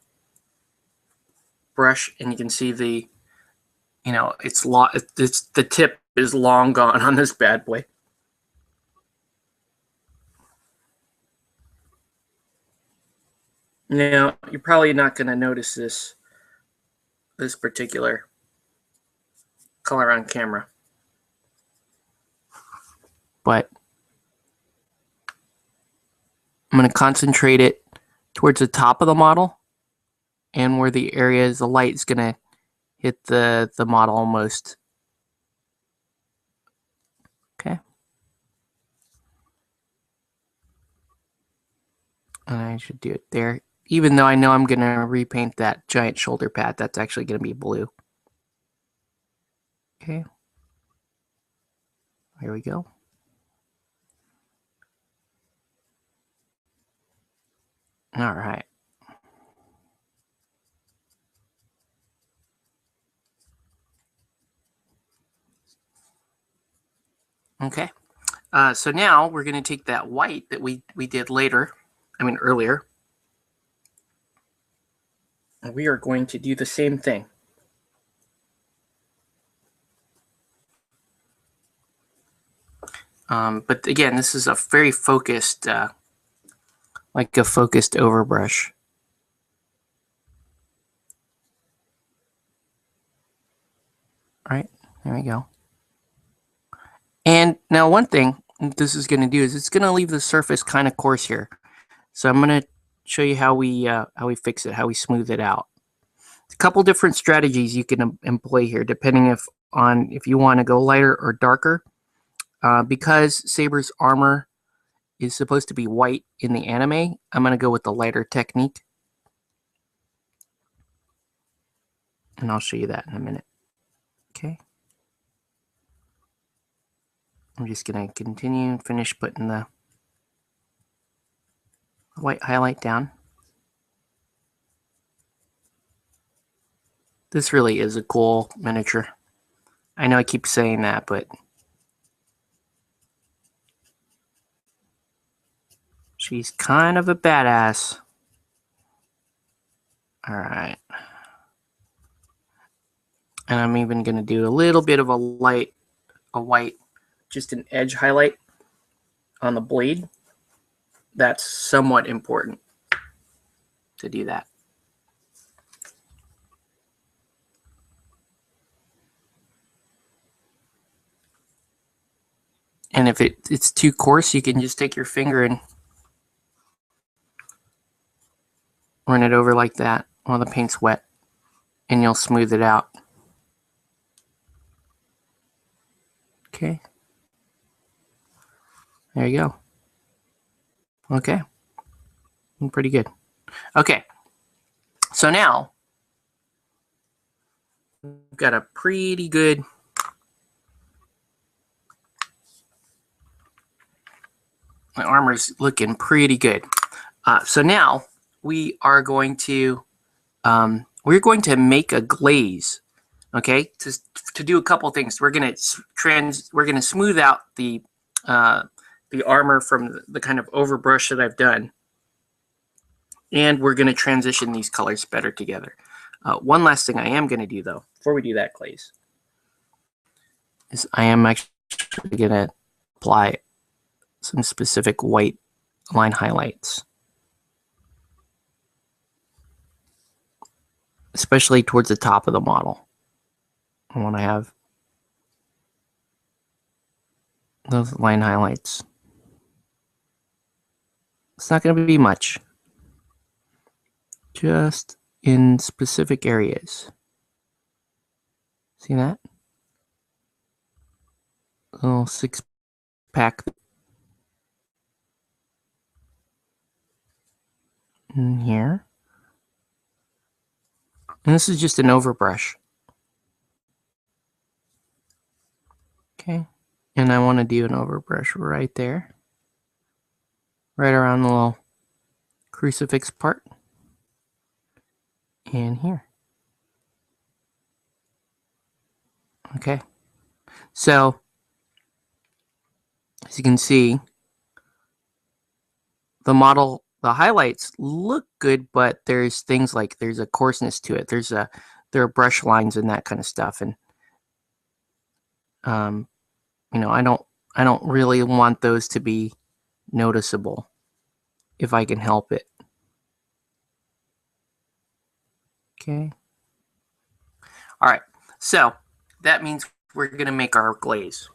brush, and you can see the, you know, the tip is long gone on this bad boy. Now, you're probably not going to notice this particular color on camera, but I'm going to concentrate it towards the top of the model, and where the area the light is gonna hit the model almost. Okay. And I should do it there. Even though I know I'm gonna repaint that giant shoulder pad, that's actually gonna be blue. Okay. Here we go. All right. Okay. So now we're going to take that white that we did earlier. And we are going to do the same thing. But again, this is a very focused, like a focused overbrush. All right, there we go. And now one thing this is going to do is it's going to leave the surface kind of coarse here. So I'm going to show you how we fix it, how we smooth it out. A couple different strategies you can employ here, depending if you want to go lighter or darker. Because Saber's armor is supposed to be white in the anime, I'm going to go with the lighter technique. And I'll show you that in a minute. Okay. I'm just going to continue and finish putting the white highlight down. This really is a cool miniature. I know I keep saying that, but she's kind of a badass. All right. And I'm even going to do a little bit of a white, just an edge highlight on the blade. That's somewhat important to do that. And if it's too coarse, you can just take your finger and run it over like that while the paint's wet, and you'll smooth it out. Okay. There you go. Okay. Pretty good. Okay. So now we've got a pretty good my armor's looking pretty good. So now we are going to make a glaze. Okay, to do a couple things. We're gonna smooth out the armor from the kind of overbrush that I've done, and we're gonna transition these colors better together. One last thing I am gonna do though, before we do that glaze, is I am actually gonna apply some specific white line highlights, especially towards the top of the model. I want to have those line highlights. It's not going to be much, just in specific areas. See that? Little 6-pack in here. And this is just an overbrush. Okay. And I want to do an overbrush right there. Right around the little crucifix part. And here. Okay. So, as you can see, the highlights look good, but there's things like there's a coarseness to it. There are brush lines and that kind of stuff, and I don't really want those to be noticeable if I can help it. Okay. All right. So that means we're gonna make our glaze.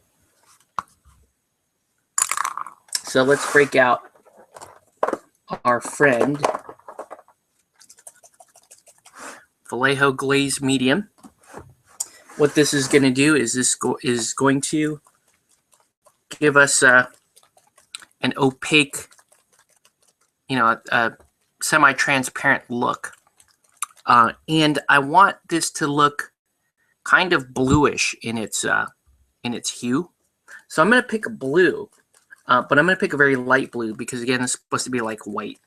So let's break out our friend Vallejo Glaze Medium. What this is going to do is is going to give us an opaque, a semi-transparent look. And I want this to look kind of bluish in its hue. So I'm going to pick a blue, but I'm going to pick a very light blue because, again, it's supposed to be like white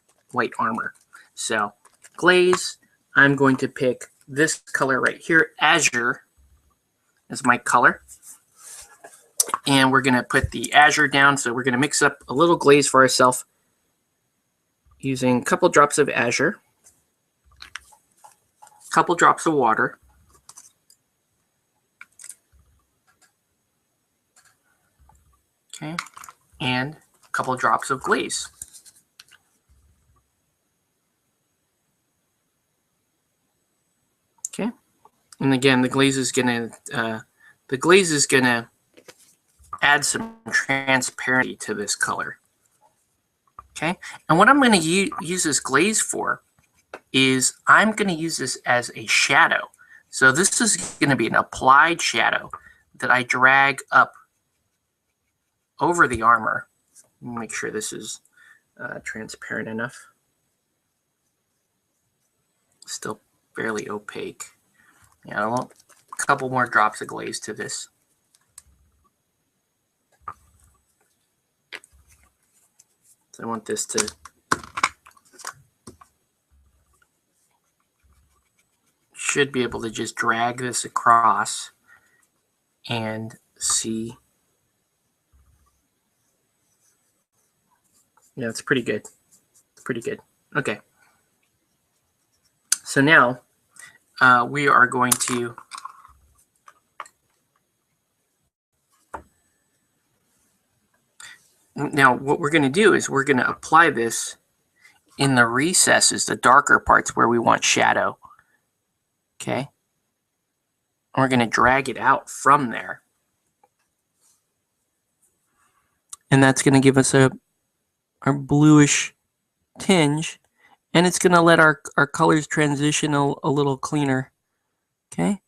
armor. So glaze, I'm going to pick this color right here, Azure, is my color. And we're going to put the Azure down. So we're going to mix up a little glaze for ourselves using a couple drops of Azure, a couple drops of water, okay, and a couple drops of glaze. Okay, and again, the glaze is gonna add some transparency to this color. Okay, and what I'm going to use this glaze for is I'm going to use this as a shadow. So this is going to be an applied shadow that I drag up over the armor. Make sure this is transparent enough. Still fairly opaque. Yeah, I want a couple more drops of glaze to this. So I want this to should be able to just drag this across and see. Yeah, it's pretty good. It's pretty good. Okay. So now we are going to what we're going to do is we're going to apply this in the recesses, the darker parts where we want shadow. Okay. And we're going to drag it out from there. And that's going to give us our bluish tinge, and it's going to let our colors transition a little cleaner. Okay.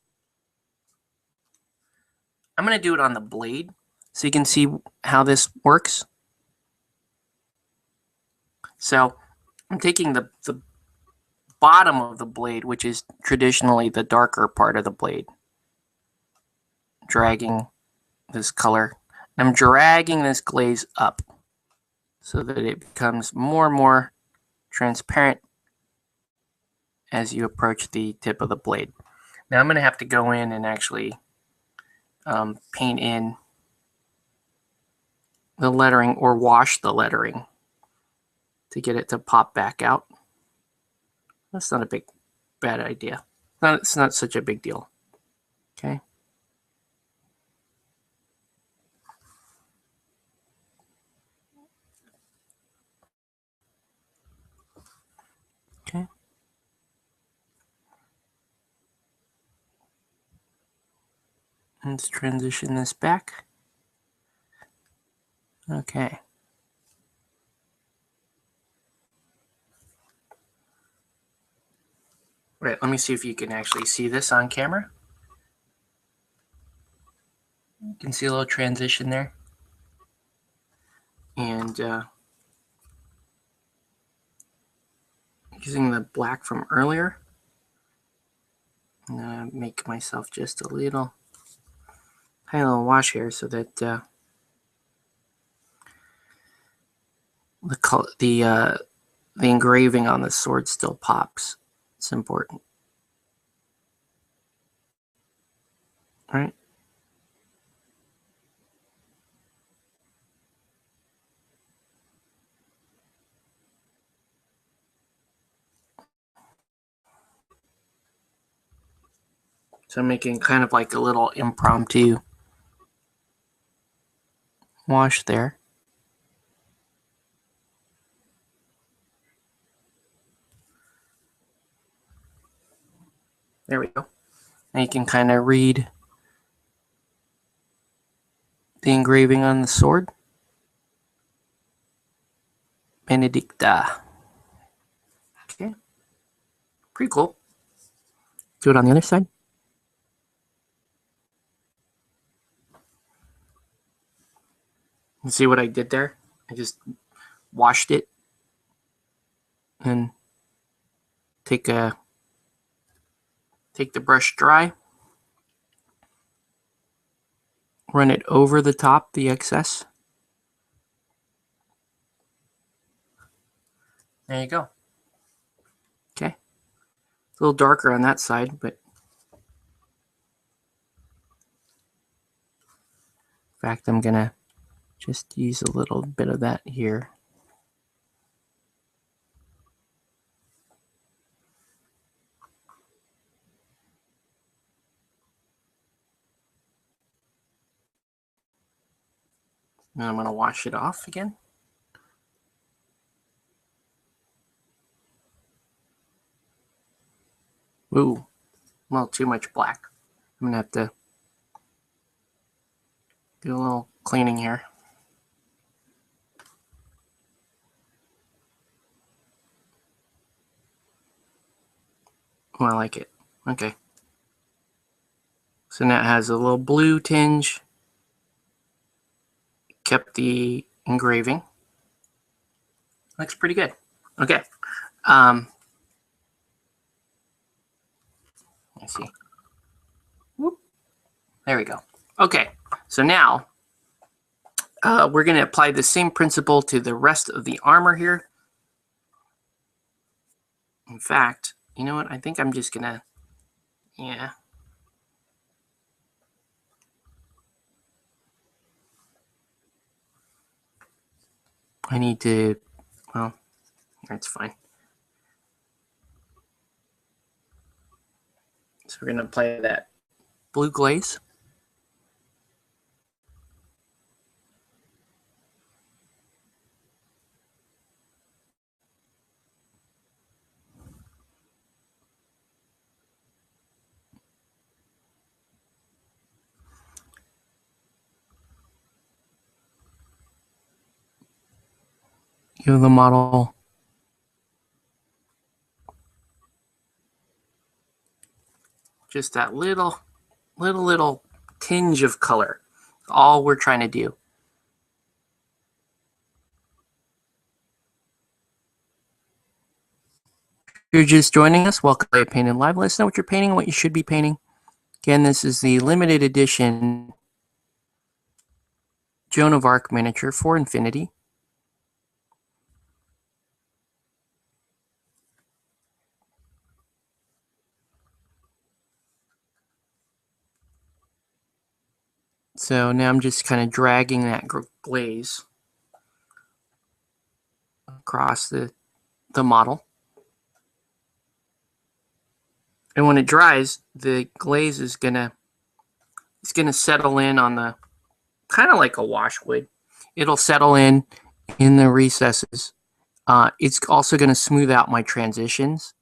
I'm going to do it on the blade so you can see how this works. So I'm taking the bottom of the blade, which is traditionally the darker part of the blade, dragging this color. I'm dragging this glaze up so that it becomes more and more transparent as you approach the tip of the blade. Now I'm going to have to go in and actually paint in the lettering or wash the lettering to get it to pop back out. That's not a bad idea. It's not such a big deal. Okay. Okay. Let's transition this back. Okay. Right, let me see if you can actually see this on camera. You can see a little transition there. And using the black from earlier, I'm going to make myself just a little wash here so that the engraving on the sword still pops. It's important. All right. So I'm making kind of like a little impromptu wash there. There we go. Now you can kind of read the engraving on the sword. Benedicta. Okay. Pretty cool. Do it on the other side. You see what I did there? I just washed it and take the brush dry, run it over the top, the excess. There you go. Okay. It's a little darker on that side, but in fact, I'm gonna just use a little bit of that here. And I'm gonna wash it off again. Ooh, a little too much black. I'm gonna have to do a little cleaning here. Oh, I like it. Okay. So now it has a little blue tinge. Kept the engraving. Looks pretty good. Okay. Let's see. Whoop. There we go. Okay. So now we're going to apply the same principle to the rest of the armor here. In fact, you know what? I think I'm just going to, yeah. I need to, well, that's fine. So we're going to apply that blue glaze. Give the model just that little tinge of color. All we're trying to do. If you're just joining us, welcome to Painted Live. Let us know what you're painting and what you should be painting. Again, this is the limited edition Joan of Arc miniature for Infinity. So now I'm just kind of dragging that glaze across the model. And when it dries, the glaze is gonna settle in on the, kind of like a wash would. It'll settle in the recesses. It's also going to smooth out my transitions.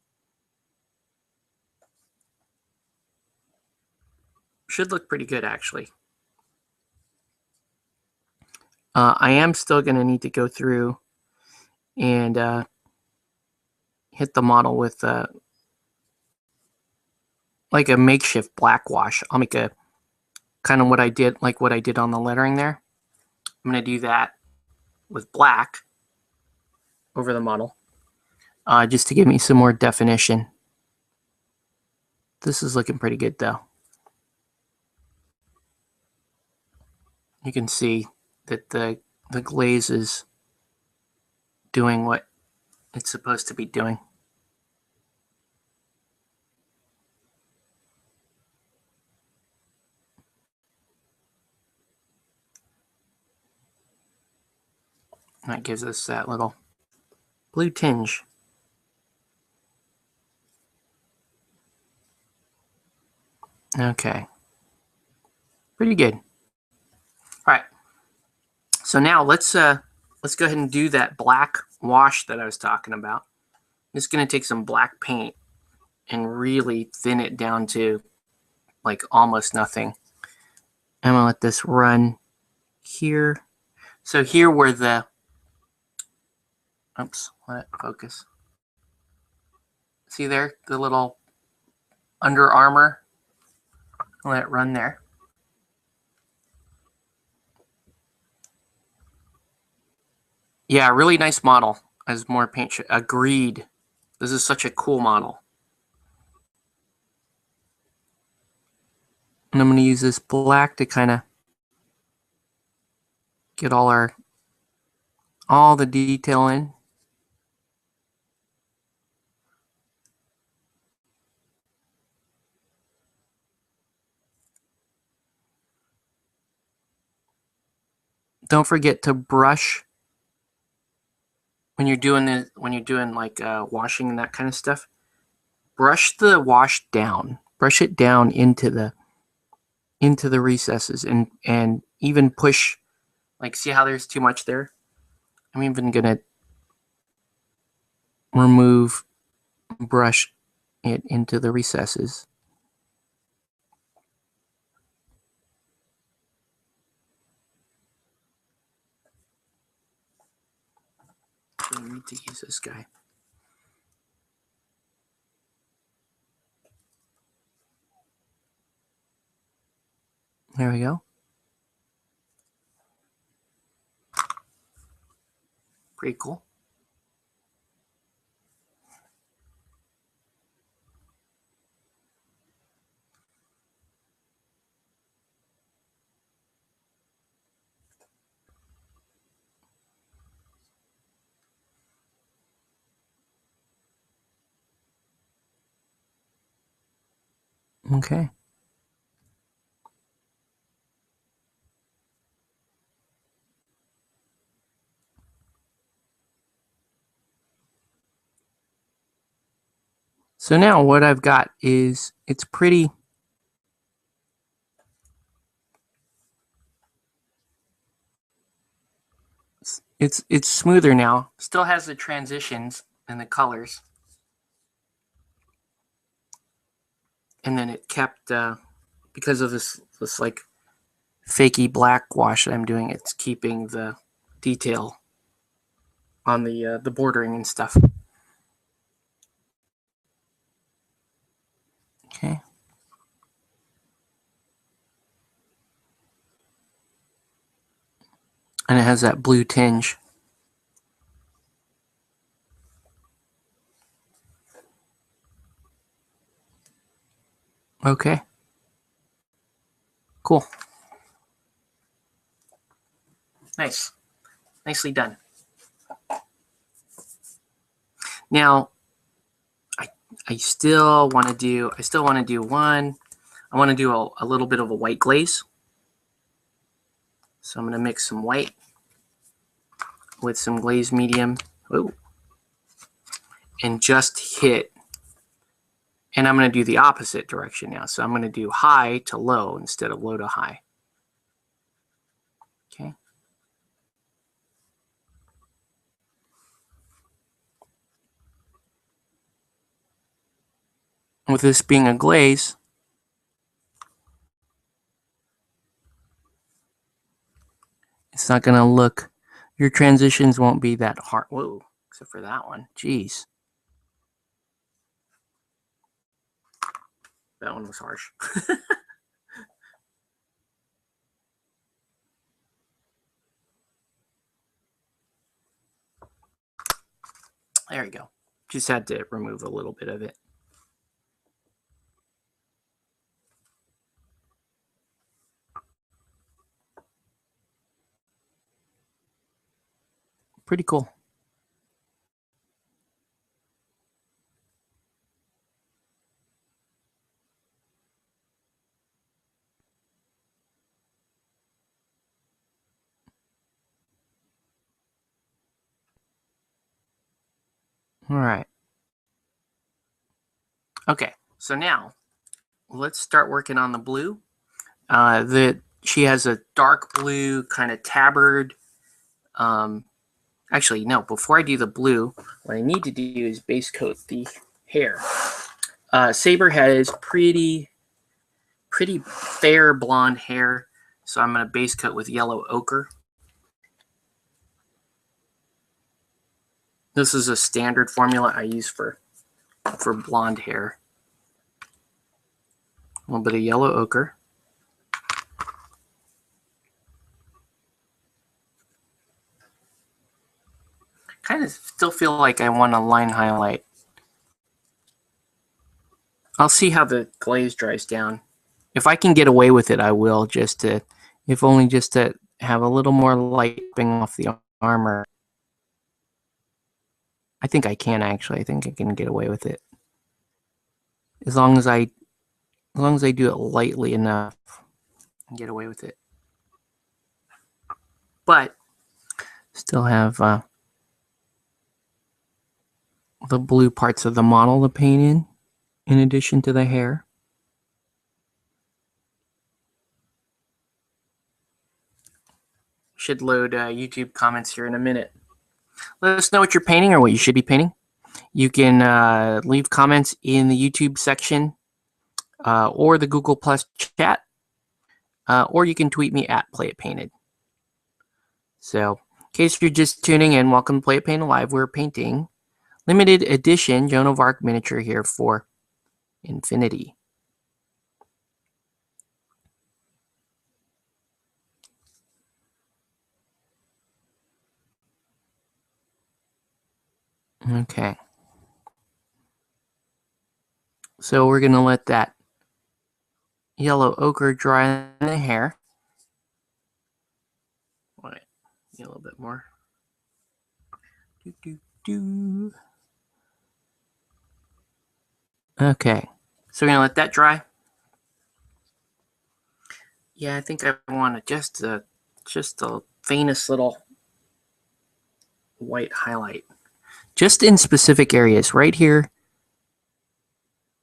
Should look pretty good, actually. I am still going to need to go through and hit the model with like a makeshift black wash. I'll make a kind of what I did on the lettering there. I'm going to do that with black over the model, just to give me some more definition. This is looking pretty good, though. You can see that the glaze is doing what it's supposed to be doing. And that gives us that little blue tinge. Okay. Pretty good. All right. So now let's go ahead and do that black wash that I was talking about. It's going to take some black paint and really thin it down to like almost nothing. I'm going to let this run here. So here where the, oops, let it focus. See there, the little Under Armour. Let it run there. Yeah, really nice model. As more paint. Agreed. This is such a cool model. And I'm going to use this black to kind of get all the detail in. Don't forget to brush when you're doing like washing and that kind of stuff. Brush the wash down. Brush it down into the recesses and even push, like, see how there's too much there? I'm even gonna brush it into the recesses. I need to use this guy. There we go. Pretty cool. Okay. So now what I've got is it's pretty. It's smoother now. Still has the transitions and the colors. And then it kept because of this like fakey black wash that I'm doing, it's keeping the detail on the bordering and stuff. Okay. And it has that blue tinge. Okay. Cool. Nice. Nicely done. Now, I still want to do one. I want to do a little bit of a white glaze. So I'm going to mix some white with some glaze medium. Ooh. And just hit. And I'm going to do the opposite direction now. So I'm going to do high to low instead of low to high. Okay. With this being a glaze, it's not going to look, your transitions won't be that hard. Whoa, except for that one. Jeez. That one was harsh. There we go. Just had to remove a little bit of it. Pretty cool. All right. Okay, so now let's start working on the blue. She has a dark blue kind of tabard. Actually, no, before I do the blue, what I need to do is base coat the hair. Saber has pretty fair blonde hair, so I'm going to base coat with yellow ochre. This is a standard formula I use for blonde hair. A little bit of yellow ochre. Kind of still feel like I want a line highlight. I'll see how the glaze dries down. If I can get away with it, I will, just to, if only just to have a little more light coming off the armor. I think I can actually. I think I can get away with it. As long as I do it lightly enough and get away with it. But still have the blue parts of the model to paint in addition to the hair. Should load YouTube comments here in a minute. Let us know what you're painting or what you should be painting. You can leave comments in the YouTube section or the Google Plus chat, or you can tweet me at Play It Painted. So, in case you're just tuning in, welcome to Play It Painted Live. We're painting limited edition Joan of Arc miniature here for Infinity. Okay. So we're going to let that yellow ochre dry in the hair. Wait, a little bit more. Okay. So we're going to let that dry. Yeah, I think I want just the faintest little white highlight. Just in specific areas. Right here.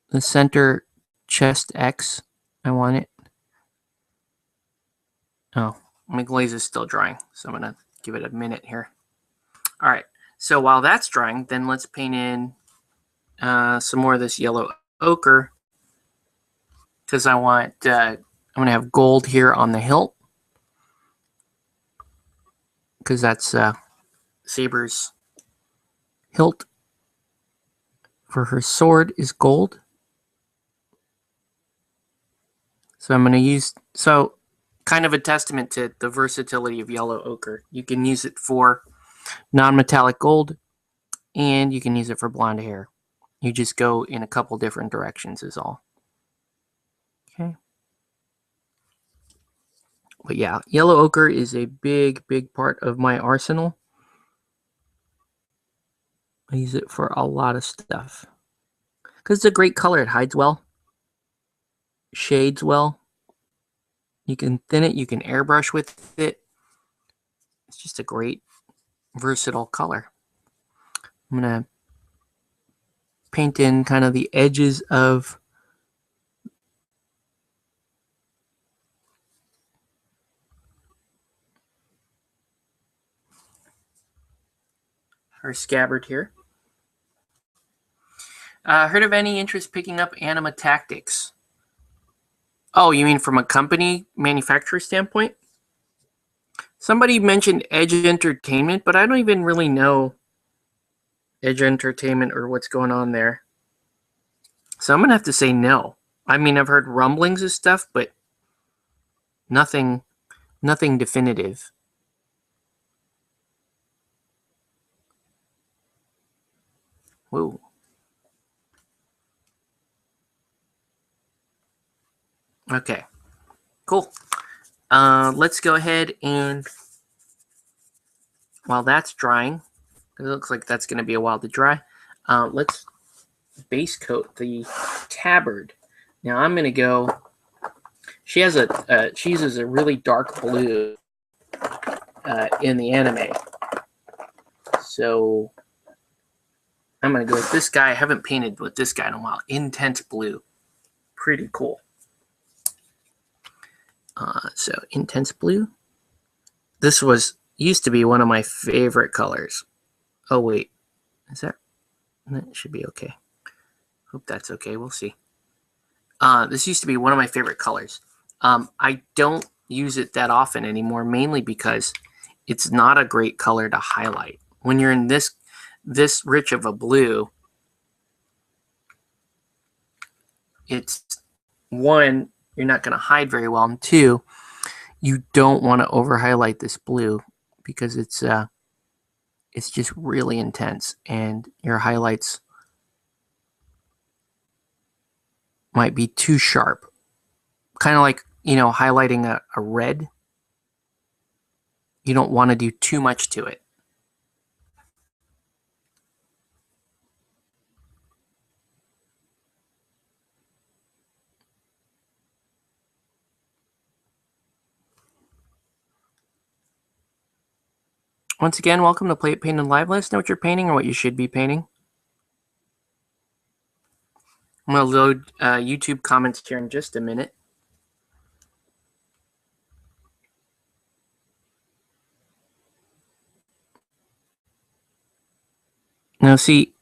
The center chest X. I want it. Oh, my glaze is still drying, so I'm going to give it a minute here. All right. So while that's drying, then let's paint in some more of this yellow ochre, because I want I'm going to have gold here on the hilt, because that's Saber's hilt for her sword is gold. So I'm going to use, so kind of a testament to the versatility of yellow ochre. You can use it for non-metallic gold, and you can use it for blonde hair. You just go in a couple different directions is all. Okay. But yeah, yellow ochre is a big part of my arsenal. I use it for a lot of stuff. Because it's a great color. It hides well. Shades well. You can thin it. You can airbrush with it. It's just a great, versatile color. I'm going to paint in kind of the edges of her scabbard here. Heard of any interest picking up Anima Tactics? Oh, you mean from a company manufacturer standpoint? Somebody mentioned Edge Entertainment, but I don't even really know Edge Entertainment or what's going on there. So I'm going to have to say no. I mean, I've heard rumblings of stuff, but nothing definitive. Whoa. Okay, cool. Let's go ahead and, while that's drying, it looks like that's going to be a while to dry, let's base coat the tabard. Now I'm going to go, she uses a really dark blue in the anime. So I'm going to go with this guy. I haven't painted with this guy in a while. Intense blue. Pretty cool. So intense blue. This used to be one of my favorite colors. Oh wait, that should be okay. Hope that's okay. We'll see. This used to be one of my favorite colors. I don't use it that often anymore, mainly because it's not a great color to highlight. When you're in this rich of a blue, it's one, you're not going to hide very well, and two, you don't want to over highlight this blue because it's just really intense, and your highlights might be too sharp. Kind of like, highlighting a red. You don't want to do too much to it. Once again, welcome to Play It Painted Live. Let us know what you're painting or what you should be painting. I'm going to load YouTube comments here in just a minute. Now, see,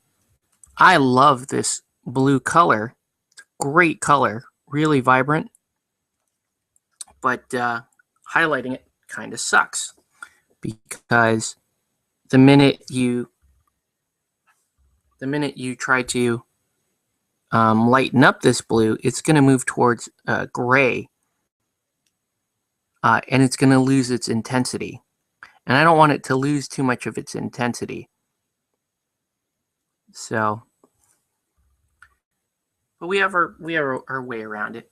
I love this blue color. Great color, really vibrant. But highlighting it kind of sucks because the minute you try to lighten up this blue, it's going to move towards gray, and it's going to lose its intensity. And I don't want it to lose too much of its intensity. So, but we have our way around it.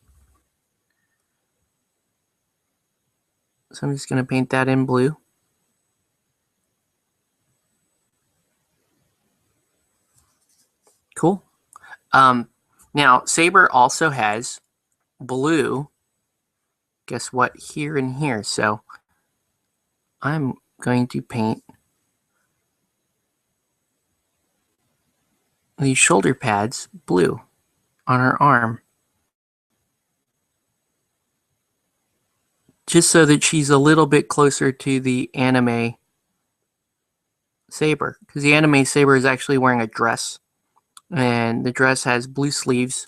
So I'm just going to paint that in blue. Cool. Now, Saber also has blue. Guess what? Here and here. So I'm going to paint these shoulder pads blue on her arm, just so that she's a little bit closer to the anime Saber, because the anime Saber is actually wearing a dress, and the dress has blue sleeves,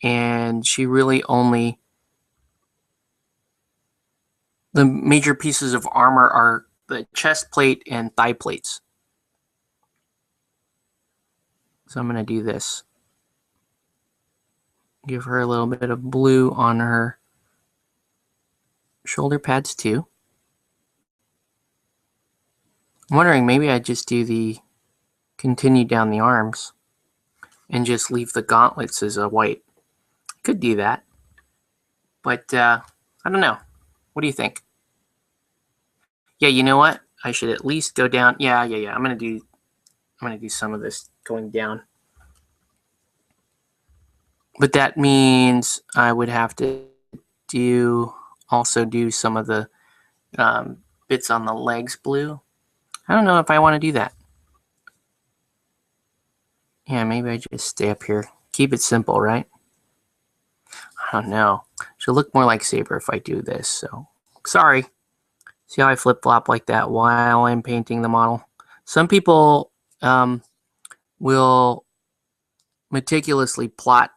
and she really only, the major pieces of armor are the chest plate and thigh plates. So I'm going to do this. Give her a little bit of blue on her shoulder pads too. I'm wondering, maybe I just do the continue down the arms and just leave the gauntlets as a white. Could do that, but I don't know. What do you think? Yeah, you know what? I should at least go down. Yeah. I'm gonna do some of this going down, but that means I would have to also do some of the bits on the legs blue. I don't know if I want to do that. Yeah, maybe I just stay up here. Keep it simple, right? I don't know. She'll look more like Saber if I do this, so sorry. See how I flip-flop like that while I'm painting the model? Some people will meticulously plot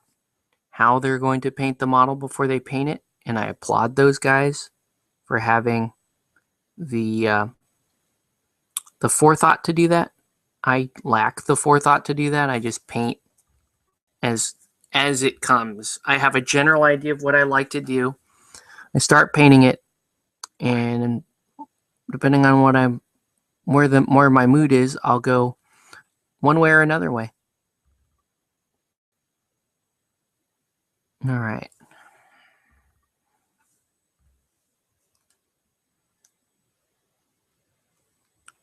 how they're going to paint the model before they paint it, and I applaud those guys for having the forethought to do that. I lack the forethought to do that. I just paint as it comes. I have a general idea of what I like to do. I start painting it, and depending on what where my mood is, I'll go one way or another way. All right.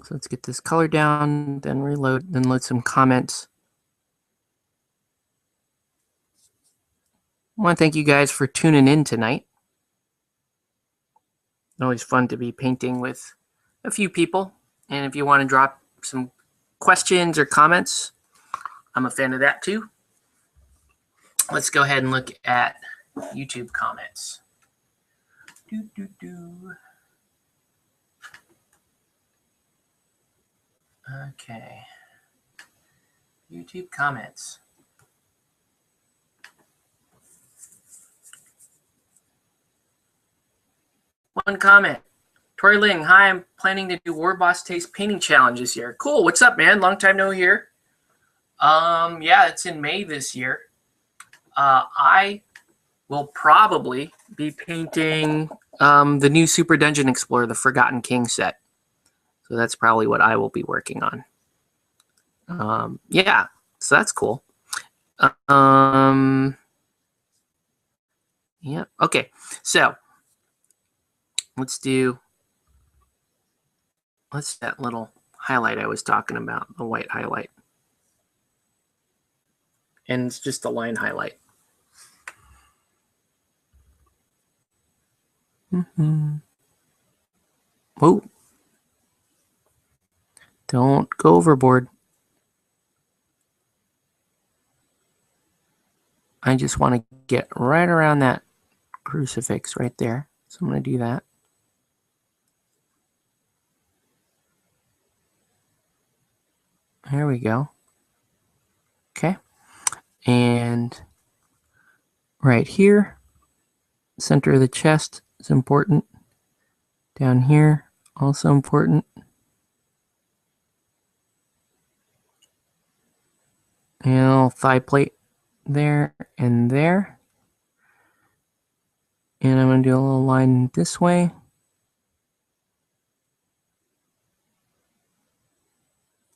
So let's get this color down, then reload, then load some comments. I want to thank you guys for tuning in tonight. Always fun to be painting with a few people. And if you want to drop some questions or comments, I'm a fan of that too. Let's go ahead and look at YouTube comments. Okay. YouTube comments. One comment. Tori Ling, hi, I'm planning to do War Boss Taste Painting Challenge this year. Cool, what's up, man? Long time no hear. Yeah, it's in May this year. I will probably be painting the new Super Dungeon Explorer, the Forgotten King set. So that's probably what I will be working on. Yeah, so that's cool. Yeah, okay. So let's that little highlight I was talking about, the white highlight. And it's just a line highlight. Oh, don't go overboard. I just want to get right around that crucifix right there. So I'm going to do that. There we go. Okay. And right here, center of the chest is important. Down here, also important. And a little thigh plate there and there. And I'm going to do a little line this way.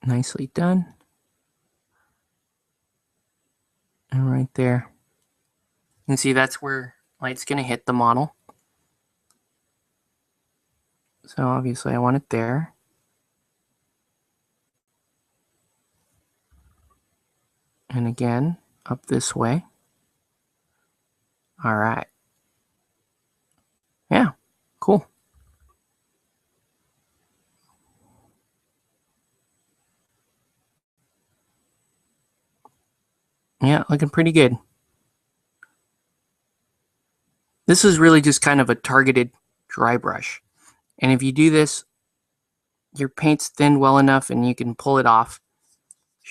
Nicely done. And right there. You can see that's where light's going to hit the model. So obviously I want it there. And again, up this way. All right. Yeah, cool. Yeah, looking pretty good. This is really just kind of a targeted dry brush. And if you do this, your paint's thinned well enough and you can pull it off.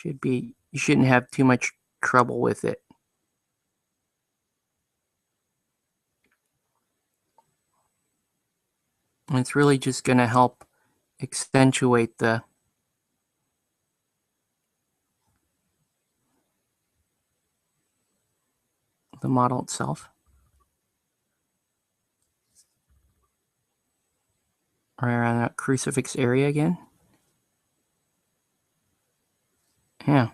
You shouldn't have too much trouble with it. And it's really just going to help accentuate the model itself. Right around that crucifix area again. Yeah.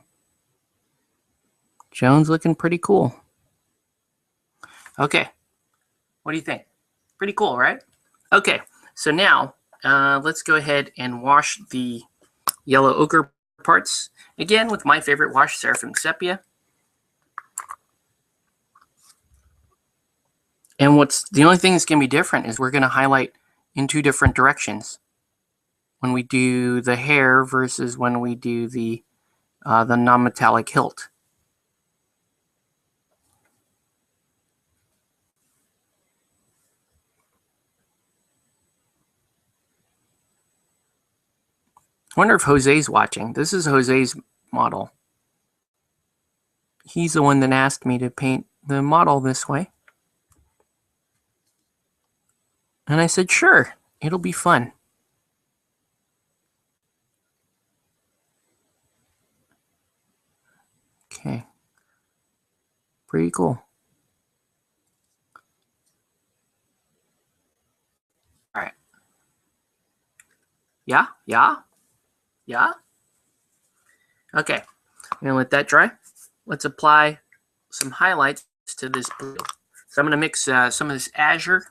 Joan's looking pretty cool. Okay. What do you think? Pretty cool, right? Okay. So now let's go ahead and wash the yellow ochre parts again with my favorite wash, Seraphim Sepia. And the only thing that's going to be different is we're going to highlight in two different directions when we do the hair versus when we do the non-metallic hilt. I wonder if Jose's watching. This is Jose's model. He's the one that asked me to paint the model this way. And I said, sure, it'll be fun. Okay. Pretty cool. All right. Yeah? Okay. I'm going to let that dry. Let's apply some highlights to this blue. So I'm going to mix some of this azure.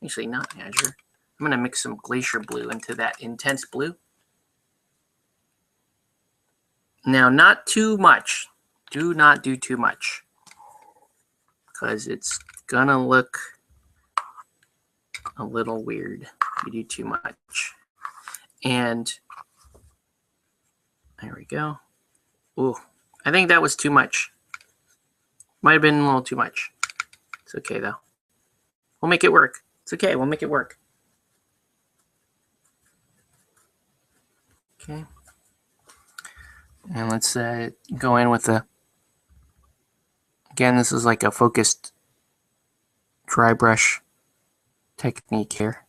Actually, not azure. I'm going to mix some glacier blue into that intense blue. Now, not too much. Do not do too much, because it's going to look a little weird if you do too much. And there we go. Ooh, I think that was too much. Might have been a little too much. It's okay, though. We'll make it work. It's okay. We'll make it work. Okay. And let's go in with again, this is like a focused dry brush technique here.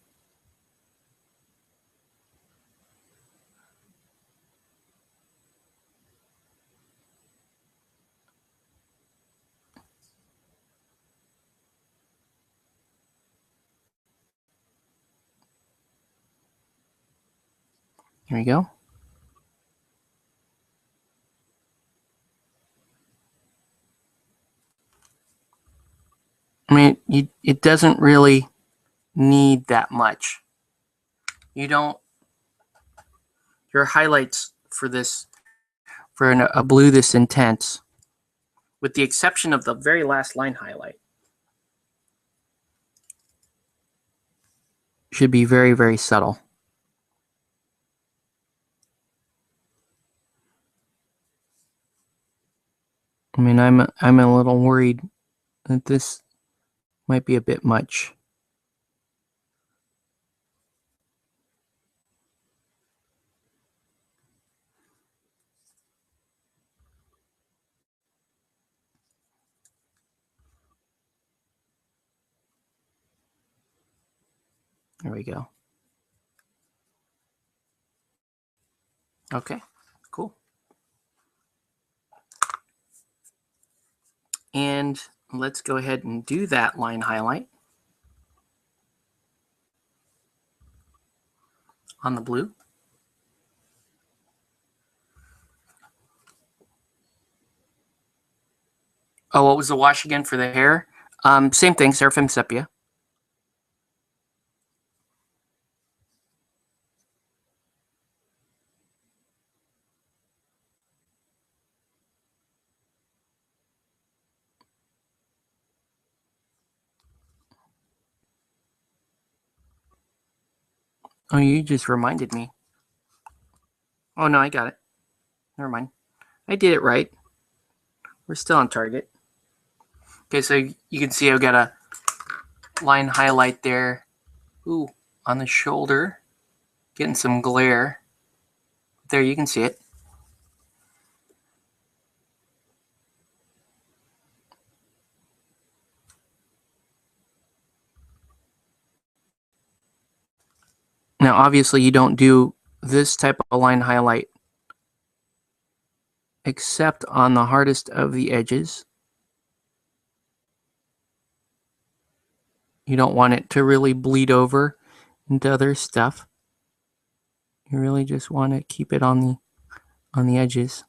Here we go. I mean, it doesn't really need that much. You don't, your highlights for this, for a blue this intense, with the exception of the very last line highlight, should be very, very subtle. I mean, I'm a little worried that this might be a bit much. There we go. Okay, cool. And let's go ahead and do that line highlight on the blue. Oh, what was the wash again for the hair? Same thing, Seraphim Sepia. Oh, you just reminded me. Oh, no, I got it. Never mind. I did it right. We're still on target. Okay, so you can see I've got a line highlight there. Ooh, on the shoulder. Getting some glare. There, you can see it. Now, obviously, you don't do this type of line highlight except on the hardest of the edges. You don't want it to really bleed over into other stuff. You really just want to keep it on the edges.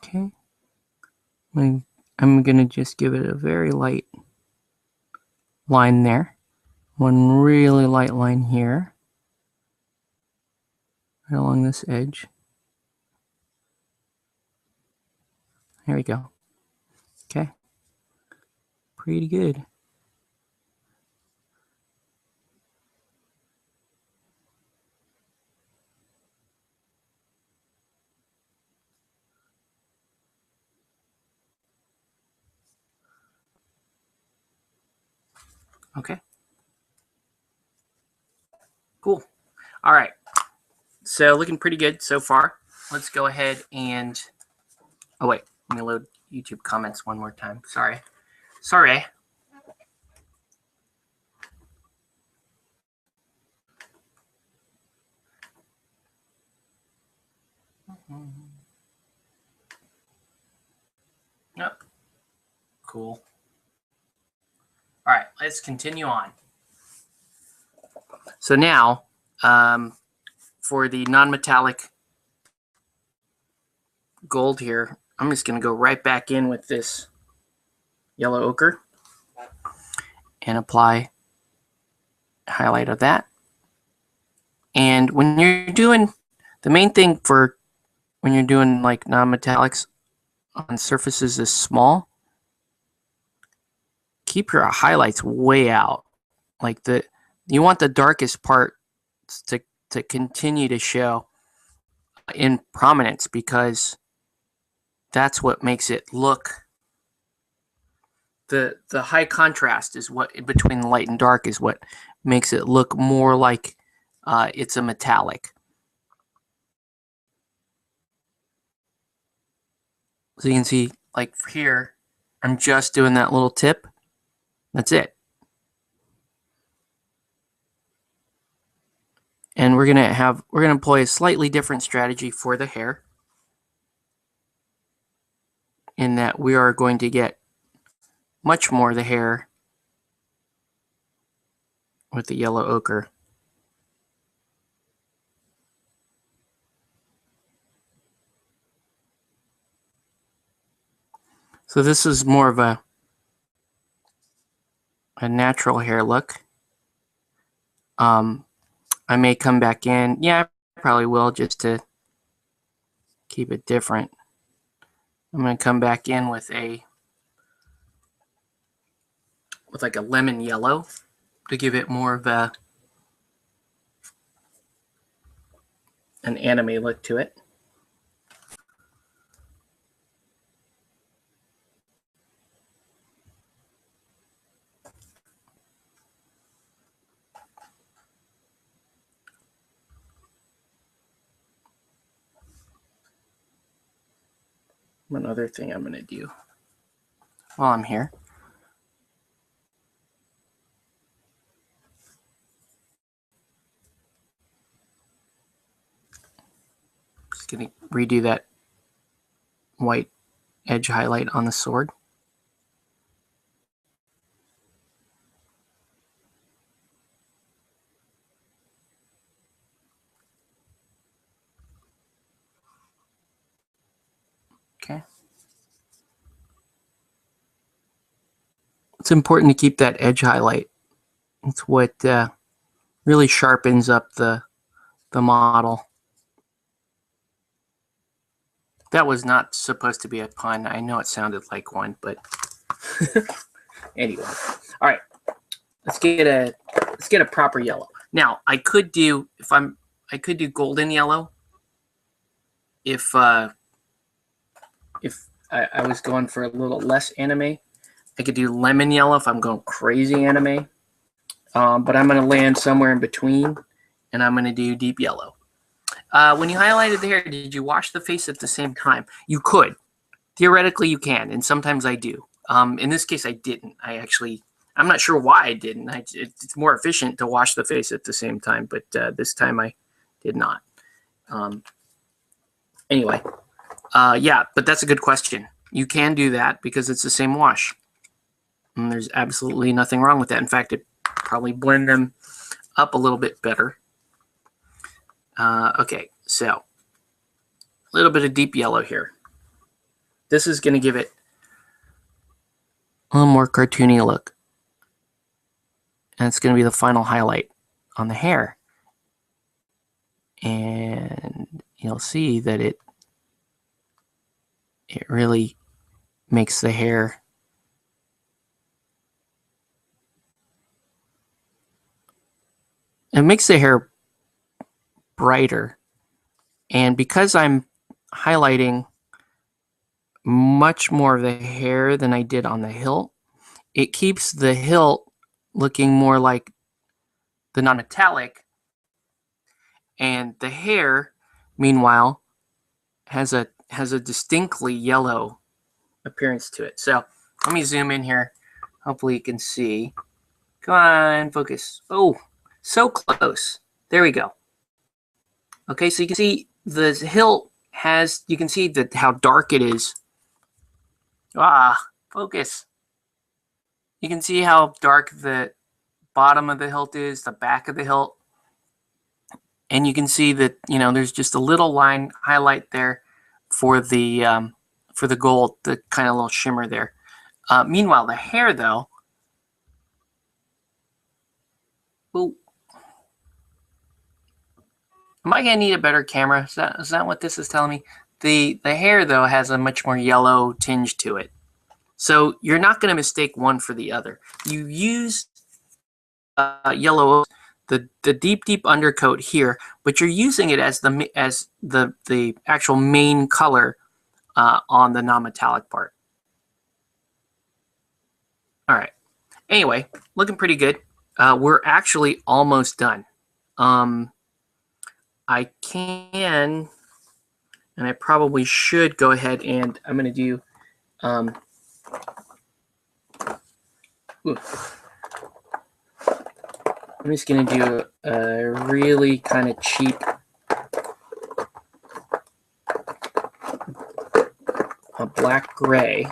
Okay. I'm going to just give it a very light line there. One really light line here. Right along this edge. There we go. Okay. Pretty good. Okay. Cool. All right. So looking pretty good so far. Let's go ahead and, oh wait, let me load YouTube comments one more time. Sorry. Yep. Cool. All right, let's continue on. So now, for the non-metallic gold here, I'm just going to go right back in with this yellow ochre and apply a highlight of that. And when you're doing, the main thing for when you're doing like non-metallics on surfaces this small, keep your highlights way out. Like you want the darkest part to continue to show in prominence, because that's what makes it look, the high contrast is what between light and dark is what makes it look more like it's a metallic. So you can see, like here, I'm just doing that little tip. That's it. And we're gonna employ a slightly different strategy for the hair, in that we are going to get much more of the hair with the yellow ochre. So this is more of a natural hair look. I may come back in. Yeah, I probably will, just to keep it different. I'm going to come back in with like a lemon yellow to give it more of an anime look to it. One other thing I'm going to do while I'm here. Just going to redo that white edge highlight on the sword. Okay. It's important to keep that edge highlight. It's what really sharpens up the model. That was not supposed to be a pun. I know it sounded like one, but anyway. All right. Let's get a proper yellow. Now, I could do golden yellow if I was going for a little less anime. I could do lemon yellow if I'm going crazy anime. But I'm going to land somewhere in between, and I'm going to do deep yellow. When you highlighted the hair, did you wash the face at the same time? You could. Theoretically, you can, and sometimes I do. In this case, I didn't. I'm not sure why I didn't. It's more efficient to wash the face at the same time, but this time I did not. Anyway, yeah, but that's a good question. You can do that because it's the same wash. And there's absolutely nothing wrong with that. In fact, it probably blend them up a little bit better. Okay, so a little bit of deep yellow here. This is going to give it a little more cartoony look. And it's going to be the final highlight on the hair. And you'll see that it really makes the hair brighter. And because I'm highlighting much more of the hair than I did on the hilt, it keeps the hilt looking more like the non-metallic, and the hair, meanwhile, has a distinctly yellow appearance to it. So let me zoom in here. Hopefully you can see. Come on, focus. Oh, so close. There we go. Okay, so you can see the hilt has, you can see that how dark it is. Focus. You can see how dark the bottom of the hilt is, the back of the hilt. And you can see that, there's just a little line highlight there for the gold, the kind of little shimmer there. Meanwhile, the hair, though, ooh, am I going to need a better camera? Is that what this is telling me? The hair, though, has a much more yellow tinge to it. So you're not going to mistake one for the other. You use yellow, the deep undercoat here, but you're using it as the actual main color on the non-metallic part. All right. Anyway, looking pretty good. We're actually almost done. I can, and I probably should go ahead and I'm going to do I'm just going to do a really kind of cheap black gray.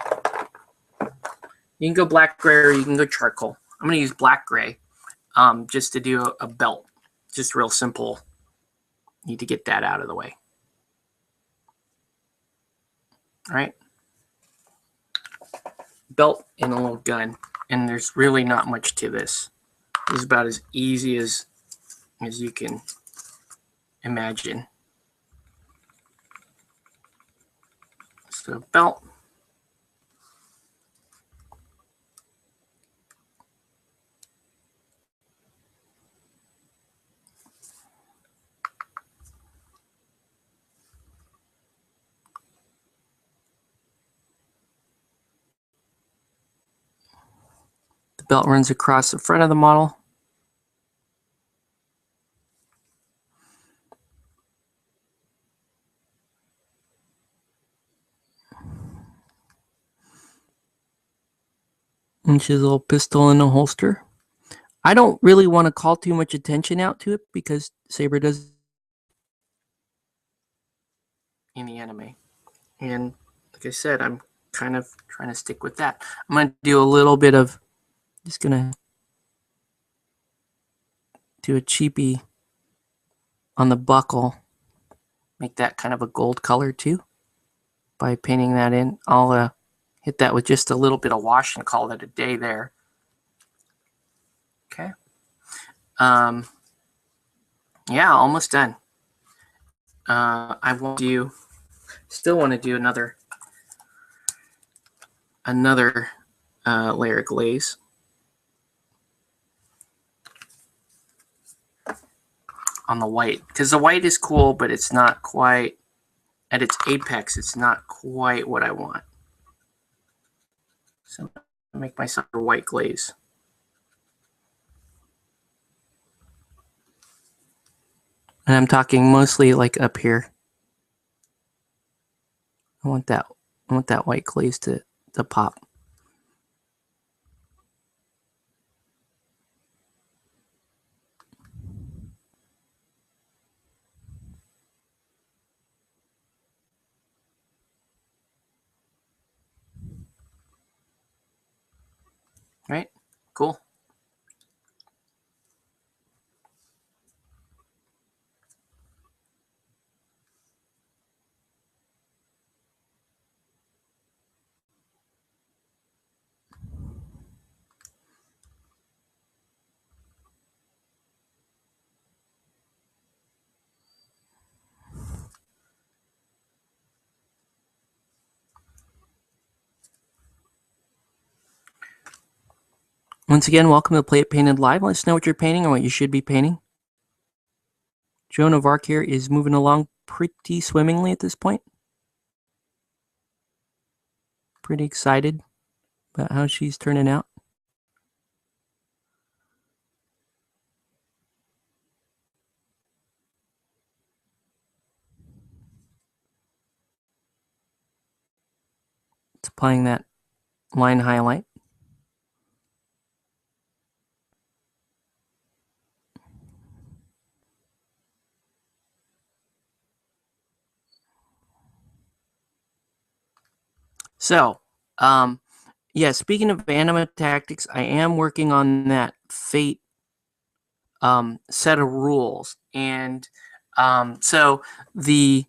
You can go black gray or you can go charcoal. I'm going to use black gray just to do a belt. Just real simple. Need to get that out of the way. All right. Belt and a little gun. And there's really not much to this. This is about as easy as you can imagine. So belt. The belt runs across the front of the model. And she's a little pistol in a holster. I don't really want to call too much attention out to it because Saber does in the anime. And like I said, I'm kind of trying to stick with that. I'm going to do a little bit of, just going to do a cheapie on the buckle. Make that kind of a gold color too by painting that in. I'll hit that with just a little bit of wash and call it a day there. Okay. Yeah, almost done. I want to still want to do another layer of glaze. On the white, because the white is cool, but it's not quite at its apex. It's not quite what I want. So I'll make myself a white glaze. And I'm talking mostly like up here. I want that white glaze to pop. Right? Cool. Once again, welcome to Play It Painted Live. Let us know what you're painting or what you should be painting. Joan of Arc here is moving along pretty swimmingly at this point. Pretty excited about how she's turning out. It's applying that line highlight. So, yeah, speaking of anima tactics, I am working on that Fate set of rules. And so the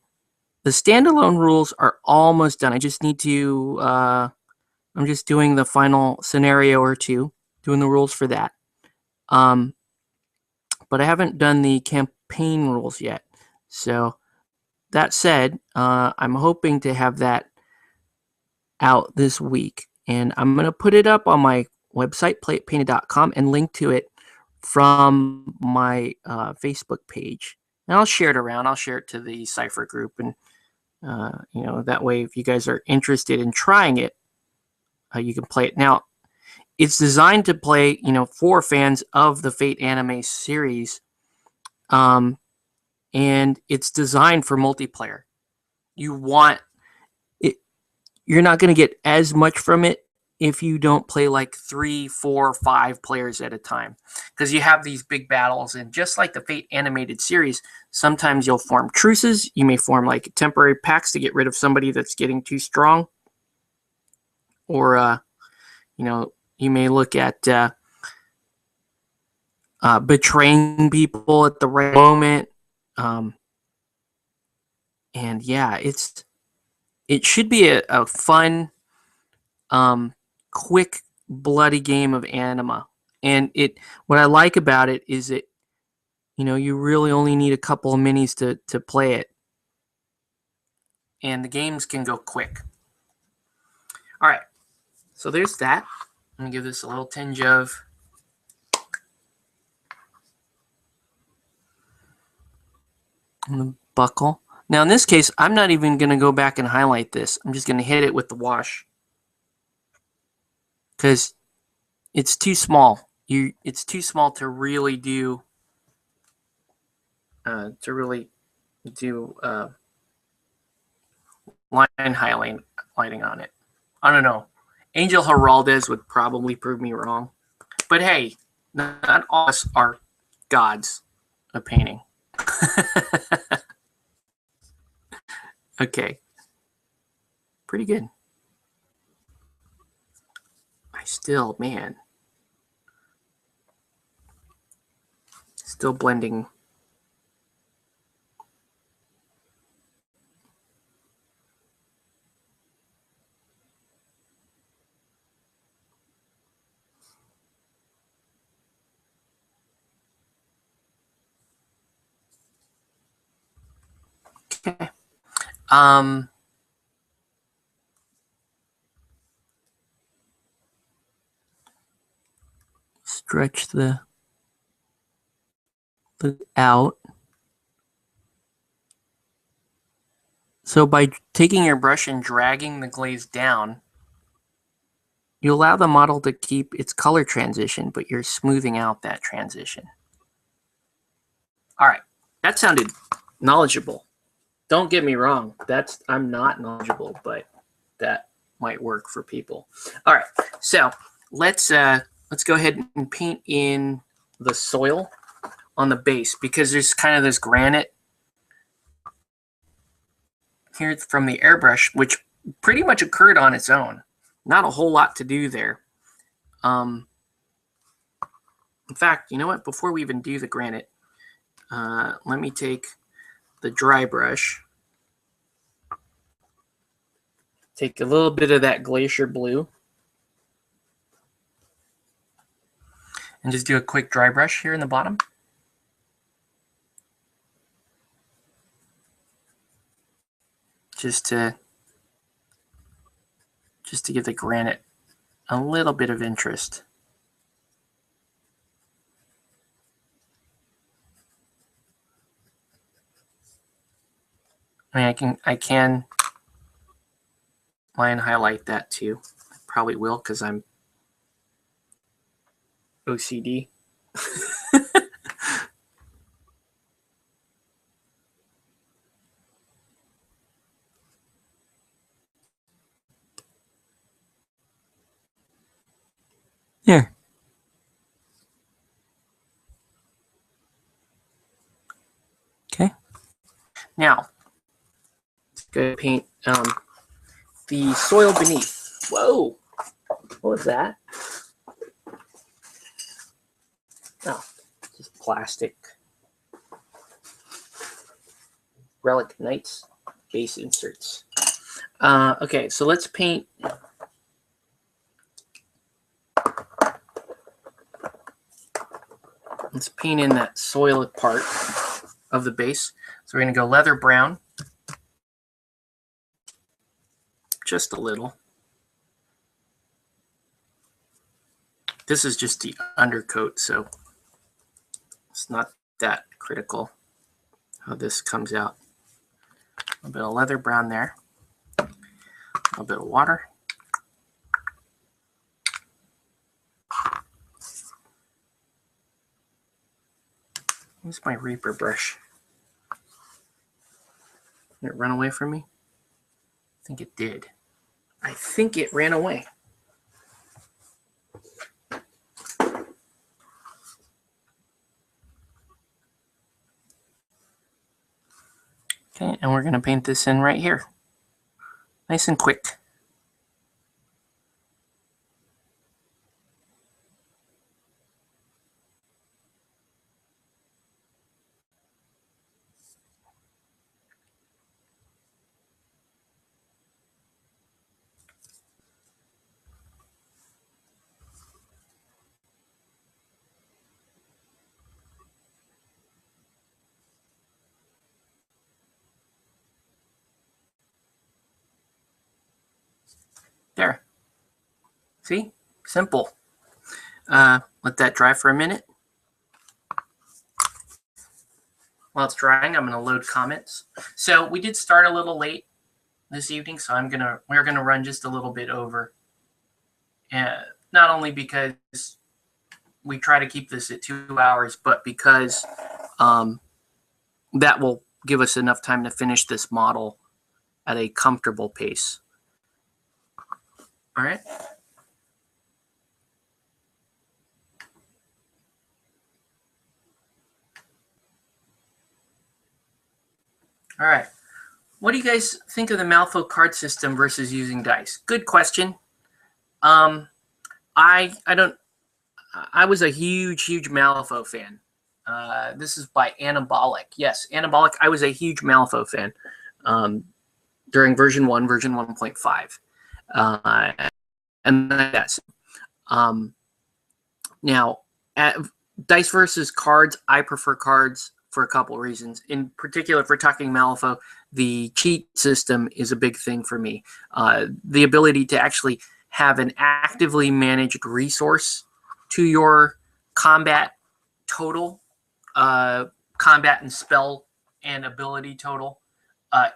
standalone rules are almost done. I just need to, I'm just doing the final scenario or two, doing the rules for that. But I haven't done the campaign rules yet. So that said, I'm hoping to have that out this week. And I'm going to put it up on my website, playitpainted.com, and link to it from my Facebook page. And I'll share it around. I'll share it to the Cypher group. And, that way, if you guys are interested in trying it, you can play it. Now, it's designed to play, for fans of the Fate anime series. And it's designed for multiplayer. You want it. You're not going to get as much from it if you don't play like 3, 4, 5 players at a time, because you have these big battles. And just like the Fate animated series, sometimes you'll form truces. You may form like temporary pacts to get rid of somebody that's getting too strong, or you may look at betraying people at the right moment. And yeah, it should be a fun, quick, bloody game of Anima. And what I like about it is that, you really only need a couple of minis to play it. And the games can go quick. All right, so there's that. I'm going to give this a little tinge of the buckle. Now, in this case, I'm not even going to go back and highlight this. I'm just going to hit it with the wash, because it's too small. It's too small to really do line highlighting on it. I don't know. Angel Heraldez would probably prove me wrong, but hey, not all of us are gods of painting. Okay, pretty good. Still blending. Okay. Stretch the out. So by taking your brush and dragging the glaze down, you allow the model to keep its color transition, but you're smoothing out that transition. All right, that sounded knowledgeable. Don't get me wrong, I'm not knowledgeable, but that might work for people. All right, so let's go ahead and paint in the soil on the base, because there's kind of this granite here from the airbrush, which pretty much occurred on its own. Not a whole lot to do there. In fact, you know what? Before we even do the granite, let me take the dry brush, take a little bit of that glacier blue, and just do a quick dry brush here in the bottom. Just to give the granite a little bit of interest. I mean, I can line highlight that too. I probably will, because I'm OCD. There. Okay. Now, let's go paint the soil beneath. Whoa! What was that? Oh, just plastic. Relic Knights base inserts. Okay, so let's paint. Let's paint in that soil part of the base. So we're going to go leather brown. Just a little. This is just the undercoat, so it's not that critical how this comes out. A little bit of leather brown there. A little bit of water. Where's my Reaper brush? Did it run away from me? I think it did. I think it ran away. Okay, and we're going to paint this in right here. Nice and quick. There. See? Simple. Let that dry for a minute. While it's drying, I'm going to load comments. So we did start a little late this evening, so we're gonna run just a little bit over. And not only because we try to keep this at 2 hours, but because that will give us enough time to finish this model at a comfortable pace. All right. All right. What do you guys think of the Malifaux card system versus using dice? Good question. I was a huge Malifaux fan. This is by Anabolic. Yes, Anabolic. I was a huge Malifaux fan during version 1, version 1.5. And yes. Now, at dice versus cards, I prefer cards for a couple reasons. In particular, if we're talking Malifaux, the cheat system is a big thing for me. The ability to actually have an actively managed resource to your combat total, combat and spell and ability total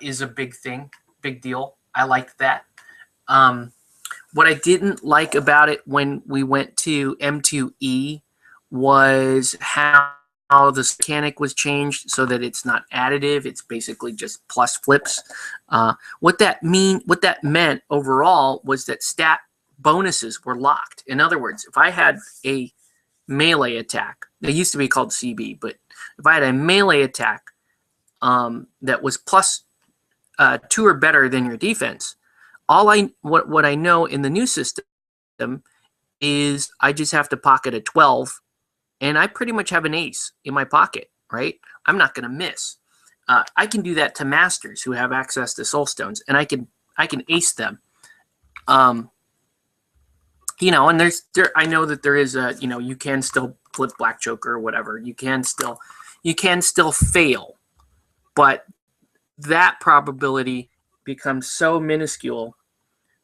is a big thing, big deal. I like that. What I didn't like about it when we went to M2E was how the mechanic was changed so that it's not additive. It's basically just plus flips. What that meant overall was that stat bonuses were locked. In other words, if I had a melee attack, they used to be called CB, but if I had a melee attack that was plus 2 or better than your defense, what I know in the new system is I just have to pocket a 12, and I pretty much have an ace in my pocket, right? I'm not going to miss. I can do that to masters who have access to soul stones, and I can ace them. You know, and I know that there is a, you know, you can still flip Black Joker or whatever. You can still fail, but that probability becomes so minuscule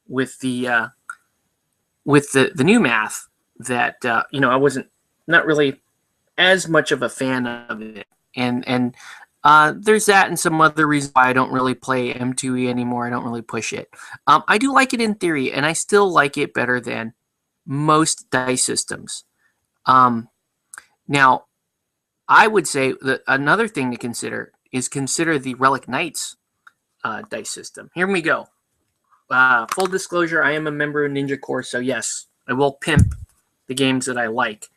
with the new math that you know, I wasn't not really as much of a fan of it, and there's that and some other reasons why I don't really play M2E anymore. I don't really push it. I do like it in theory, and I still like it better than most dice systems. Now, I would say that another thing to consider is the Relic Knights dice system. Here we go. Full disclosure, I am a member of Ninja Core, so yes, I will pimp the games that I like.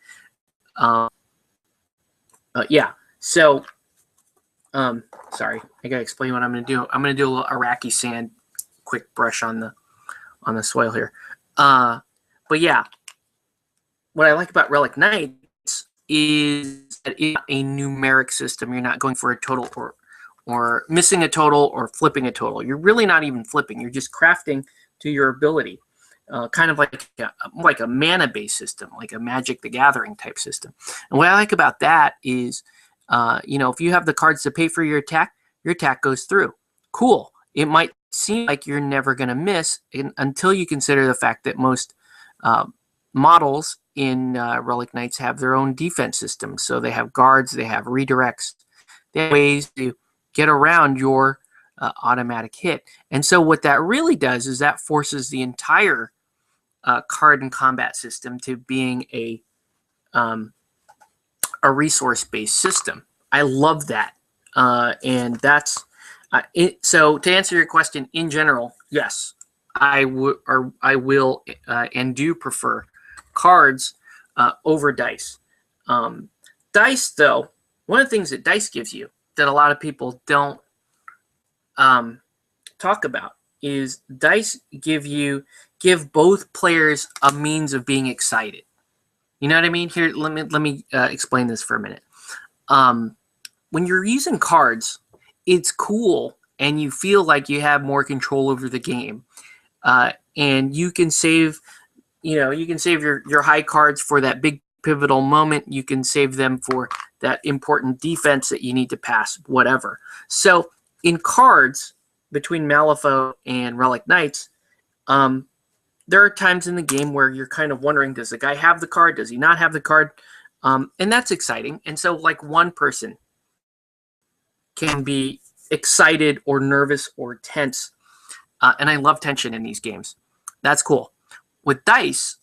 Yeah, so, sorry, I gotta explain what I'm gonna do. I'm gonna do a little Iraqi sand, quick brush on the soil here. But yeah, what I like about Relic Knights is that it's a numeric system. You're not going for a total or missing a total or flipping a total. You're really not even flipping. You're just crafting to your ability, kind of like a mana-based system, like a Magic the Gathering type system. And what I like about that is, you know, if you have the cards to pay for your attack goes through. Cool. It might seem like you're never going to miss until you consider the fact that most models in Relic Knights have their own defense system. So they have guards, they have redirects, they have ways to get around your automatic hit. And so what that really does is that forces the entire card and combat system to being a resource-based system. I love that. And that's it. So to answer your question, in general, yes, I will and do prefer cards over dice. Dice, though, one of the things that dice gives you that a lot of people don't talk about is dice give both players a means of being excited. You know what I mean? Here, let me explain this for a minute. When you're using cards, it's cool, and you feel like you have more control over the game, and you can save. You can save your high cards for that big pivotal moment. You can save them for that important defense that you need to pass, whatever. So in cards, between Malifaux and Relic Knights, there are times in the game where you're kind of wondering, does the guy have the card? Does he not have the card? And that's exciting. And so like one person can be excited or nervous or tense. And I love tension in these games. That's cool. With dice,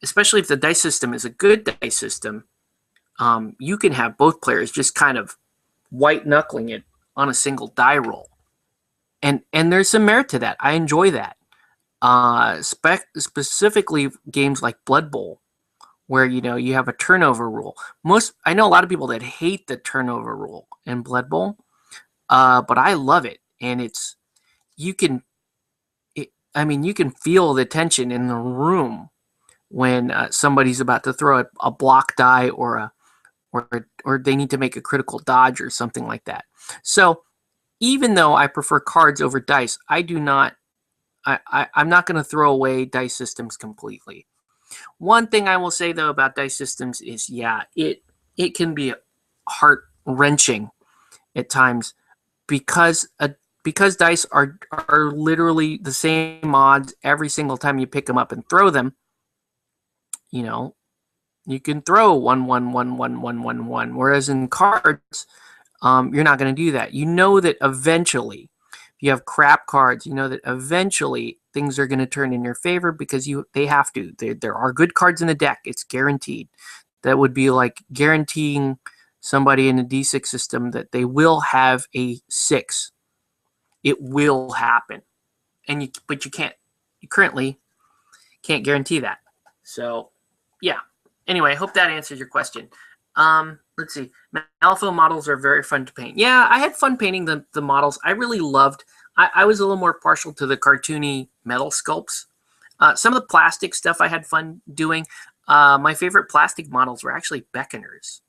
especially if the dice system is a good dice system, you can have both players just kind of white knuckling it on a single die roll. And there's some merit to that. I enjoy that. Specifically games like Blood Bowl, where you have a turnover rule. I know a lot of people that hate the turnover rule in Blood Bowl, but I love it, and you can feel the tension in the room when somebody's about to throw a block die or they need to make a critical dodge or something like that. So even though I prefer cards over dice, I'm not going to throw away dice systems completely. One thing I will say though about dice systems is, it can be heart-wrenching at times because dice are literally the same odds every single time you pick them up and throw them. You can throw 1 1 1 1 1 1 1, whereas in cards, you're not going to do that. You know that eventually, if you have crap cards, you know that eventually things are going to turn in your favor because they have to. There are good cards in the deck. It's guaranteed. That would be like guaranteeing somebody in a D6 system that they will have a 6. It will happen, but you currently can't guarantee that. So, yeah. Anyway, I hope that answers your question. Let's see. Malifaux models are very fun to paint. Yeah, I had fun painting the models. I really loved. I was a little more partial to the cartoony metal sculpts. Some of the plastic stuff I had fun doing. My favorite plastic models were actually Beckoners.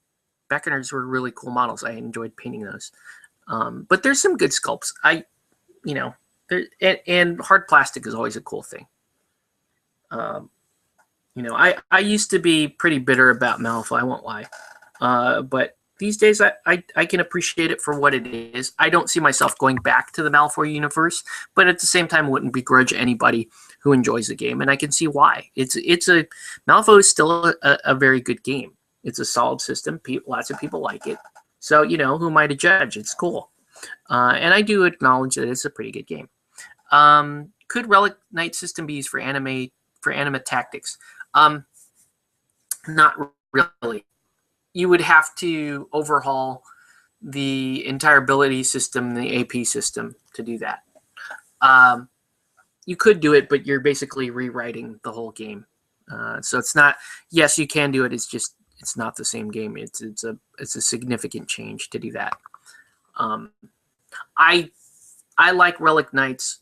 Beckoners were really cool models. I enjoyed painting those. But there's some good sculpts. And hard plastic is always a cool thing. I used to be pretty bitter about Malifaux, I won't lie. But these days, I can appreciate it for what it is. I don't see myself going back to the Malifaux universe, but at the same time, wouldn't begrudge anybody who enjoys the game, and I can see why. Malifaux is still a very good game. It's a solid system. Lots of people like it. So, who am I to judge? It's cool. And I do acknowledge that it's a pretty good game. Could Relic Knight system be used for anime tactics? Not really. You would have to overhaul the entire ability system, the AP system, to do that. You could do it, but you're basically rewriting the whole game. So it's not. Yes, you can do it. It's not the same game. It's a significant change to do that. I like Relic Knights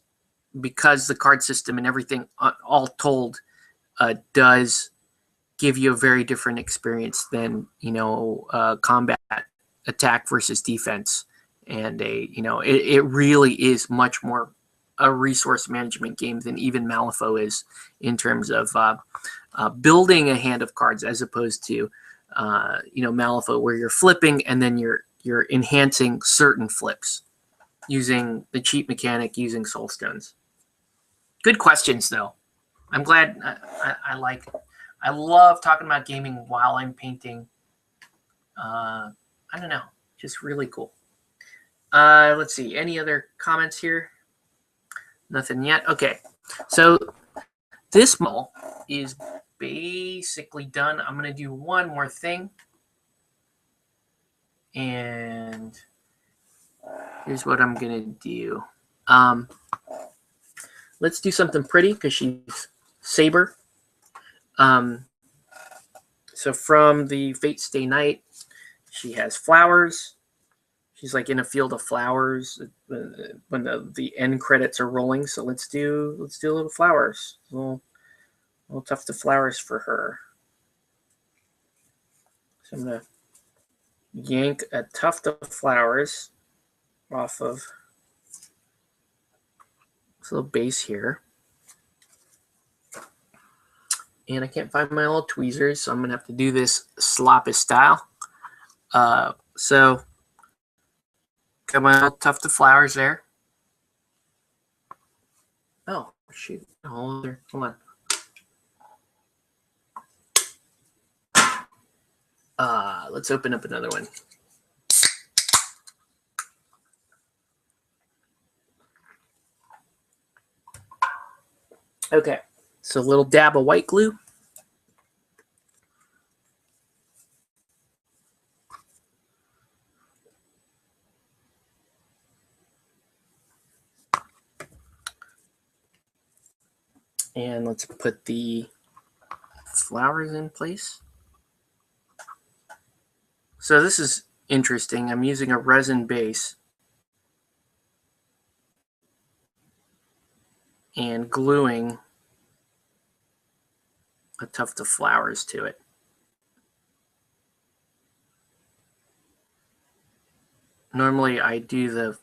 because the card system and everything, all told, does give you a very different experience than combat, attack versus defense, and it really is much more a resource management game than even Malifaux is in terms of building a hand of cards, as opposed to Malifaux, where you're flipping and then you're enhancing certain flips using the cheat mechanic, using soul stones. Good questions, though. I'm glad. I love talking about gaming while I'm painting. I don't know, just really cool. Let's see. Any other comments here? Nothing yet. Okay, so this model is basically done. I'm going to do one more thing. And here's what I'm going to do. Let's do something pretty because she's Saber. So from the Fate Stay Night, she has flowers. she's like in a field of flowers when the end credits are rolling. So let's do a little flowers, a little tuft of flowers for her. So I'm gonna yank a tuft of flowers off of this little base here. And I can't find my little tweezers, so I'm gonna have to do this sloppy style. So got my little tuft of flowers there. Oh shoot! Hold on. Let's open up another one. Okay, so a little dab of white glue. And let's put the flowers in place. So this is interesting. I'm using a resin base and gluing a tuft of flowers to it. Normally I do the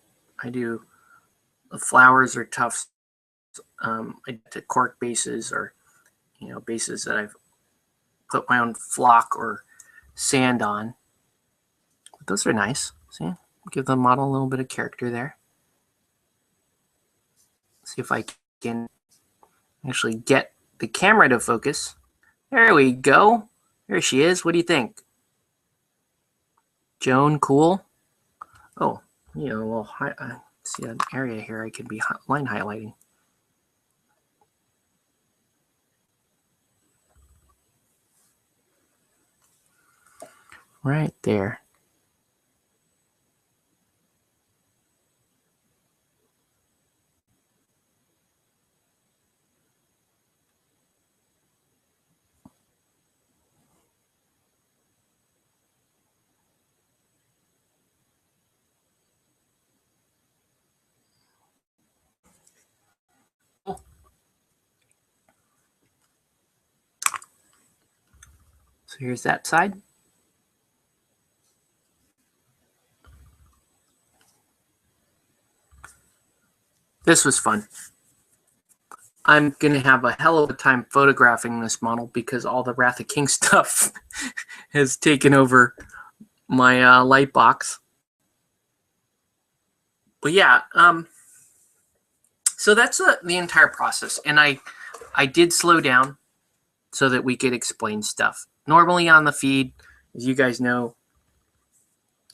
flowers or tufts to cork bases, or bases that I've put my own flock or sand on. But those are nice. See, give the model a little bit of character there. See if I can actually get the camera to focus. There we go. There she is. What do you think? Joan, cool. Oh, well, I see an area here I could be line highlighting. Right there. So here's that side. This was fun. I'm going to have a hell of a time photographing this model because all the Wrath of King stuff has taken over my light box. But yeah, so that's the entire process. And I did slow down so that we could explain stuff. Normally on the feed, as you guys know,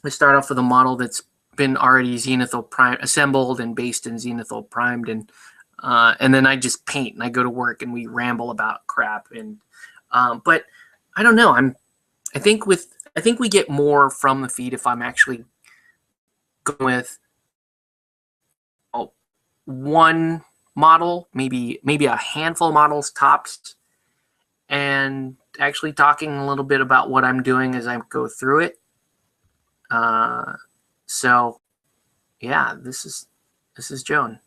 I start off with a model that's been already Zenithal Prime assembled and based in Zenithal primed, and then I just paint and I go to work and we ramble about crap. And but I don't know. I think we get more from the feed if I'm actually going with one model, maybe a handful of models tops, and actually talking a little bit about what I'm doing as I go through it. So yeah, this is Joan.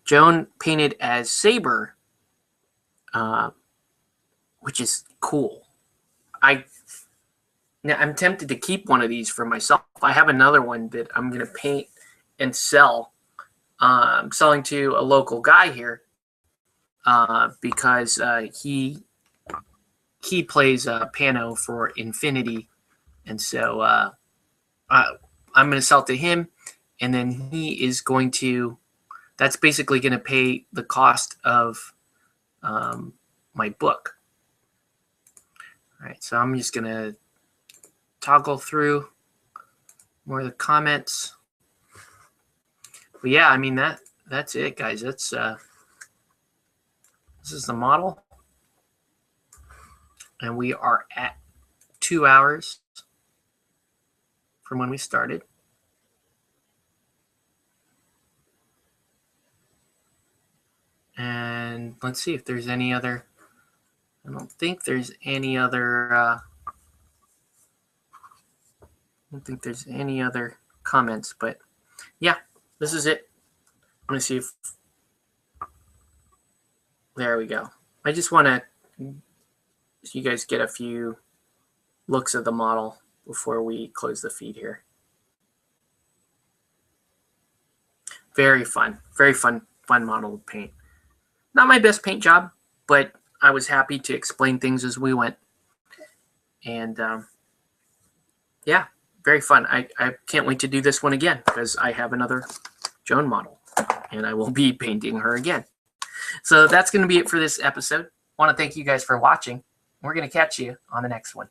Joan painted as Saber, which is cool. I'm tempted to keep one of these for myself. I have another one that I'm going to paint and sell. I'm selling to a local guy here because he plays piano for Infinity, and so I'm going to sell to him, and then he is going to. That's basically going to pay the cost of my book. All right, so I'm just going to toggle through more of the comments. But yeah, I mean that's it, guys. That's this is the model, and we are at 2 hours from when we started. And let's see if there's any other. I don't think there's any other. I don't think there's any other comments. But yeah, this is it. Let me see if, there we go. I just want to, so you guys get a few looks of the model before we close the feed here. Very fun model to paint. Not my best paint job, but I was happy to explain things as we went. And yeah, very fun. I can't wait to do this one again because I have another Joan model and I will be painting her again. So that's going to be it for this episode. I want to thank you guys for watching. We're going to catch you on the next one.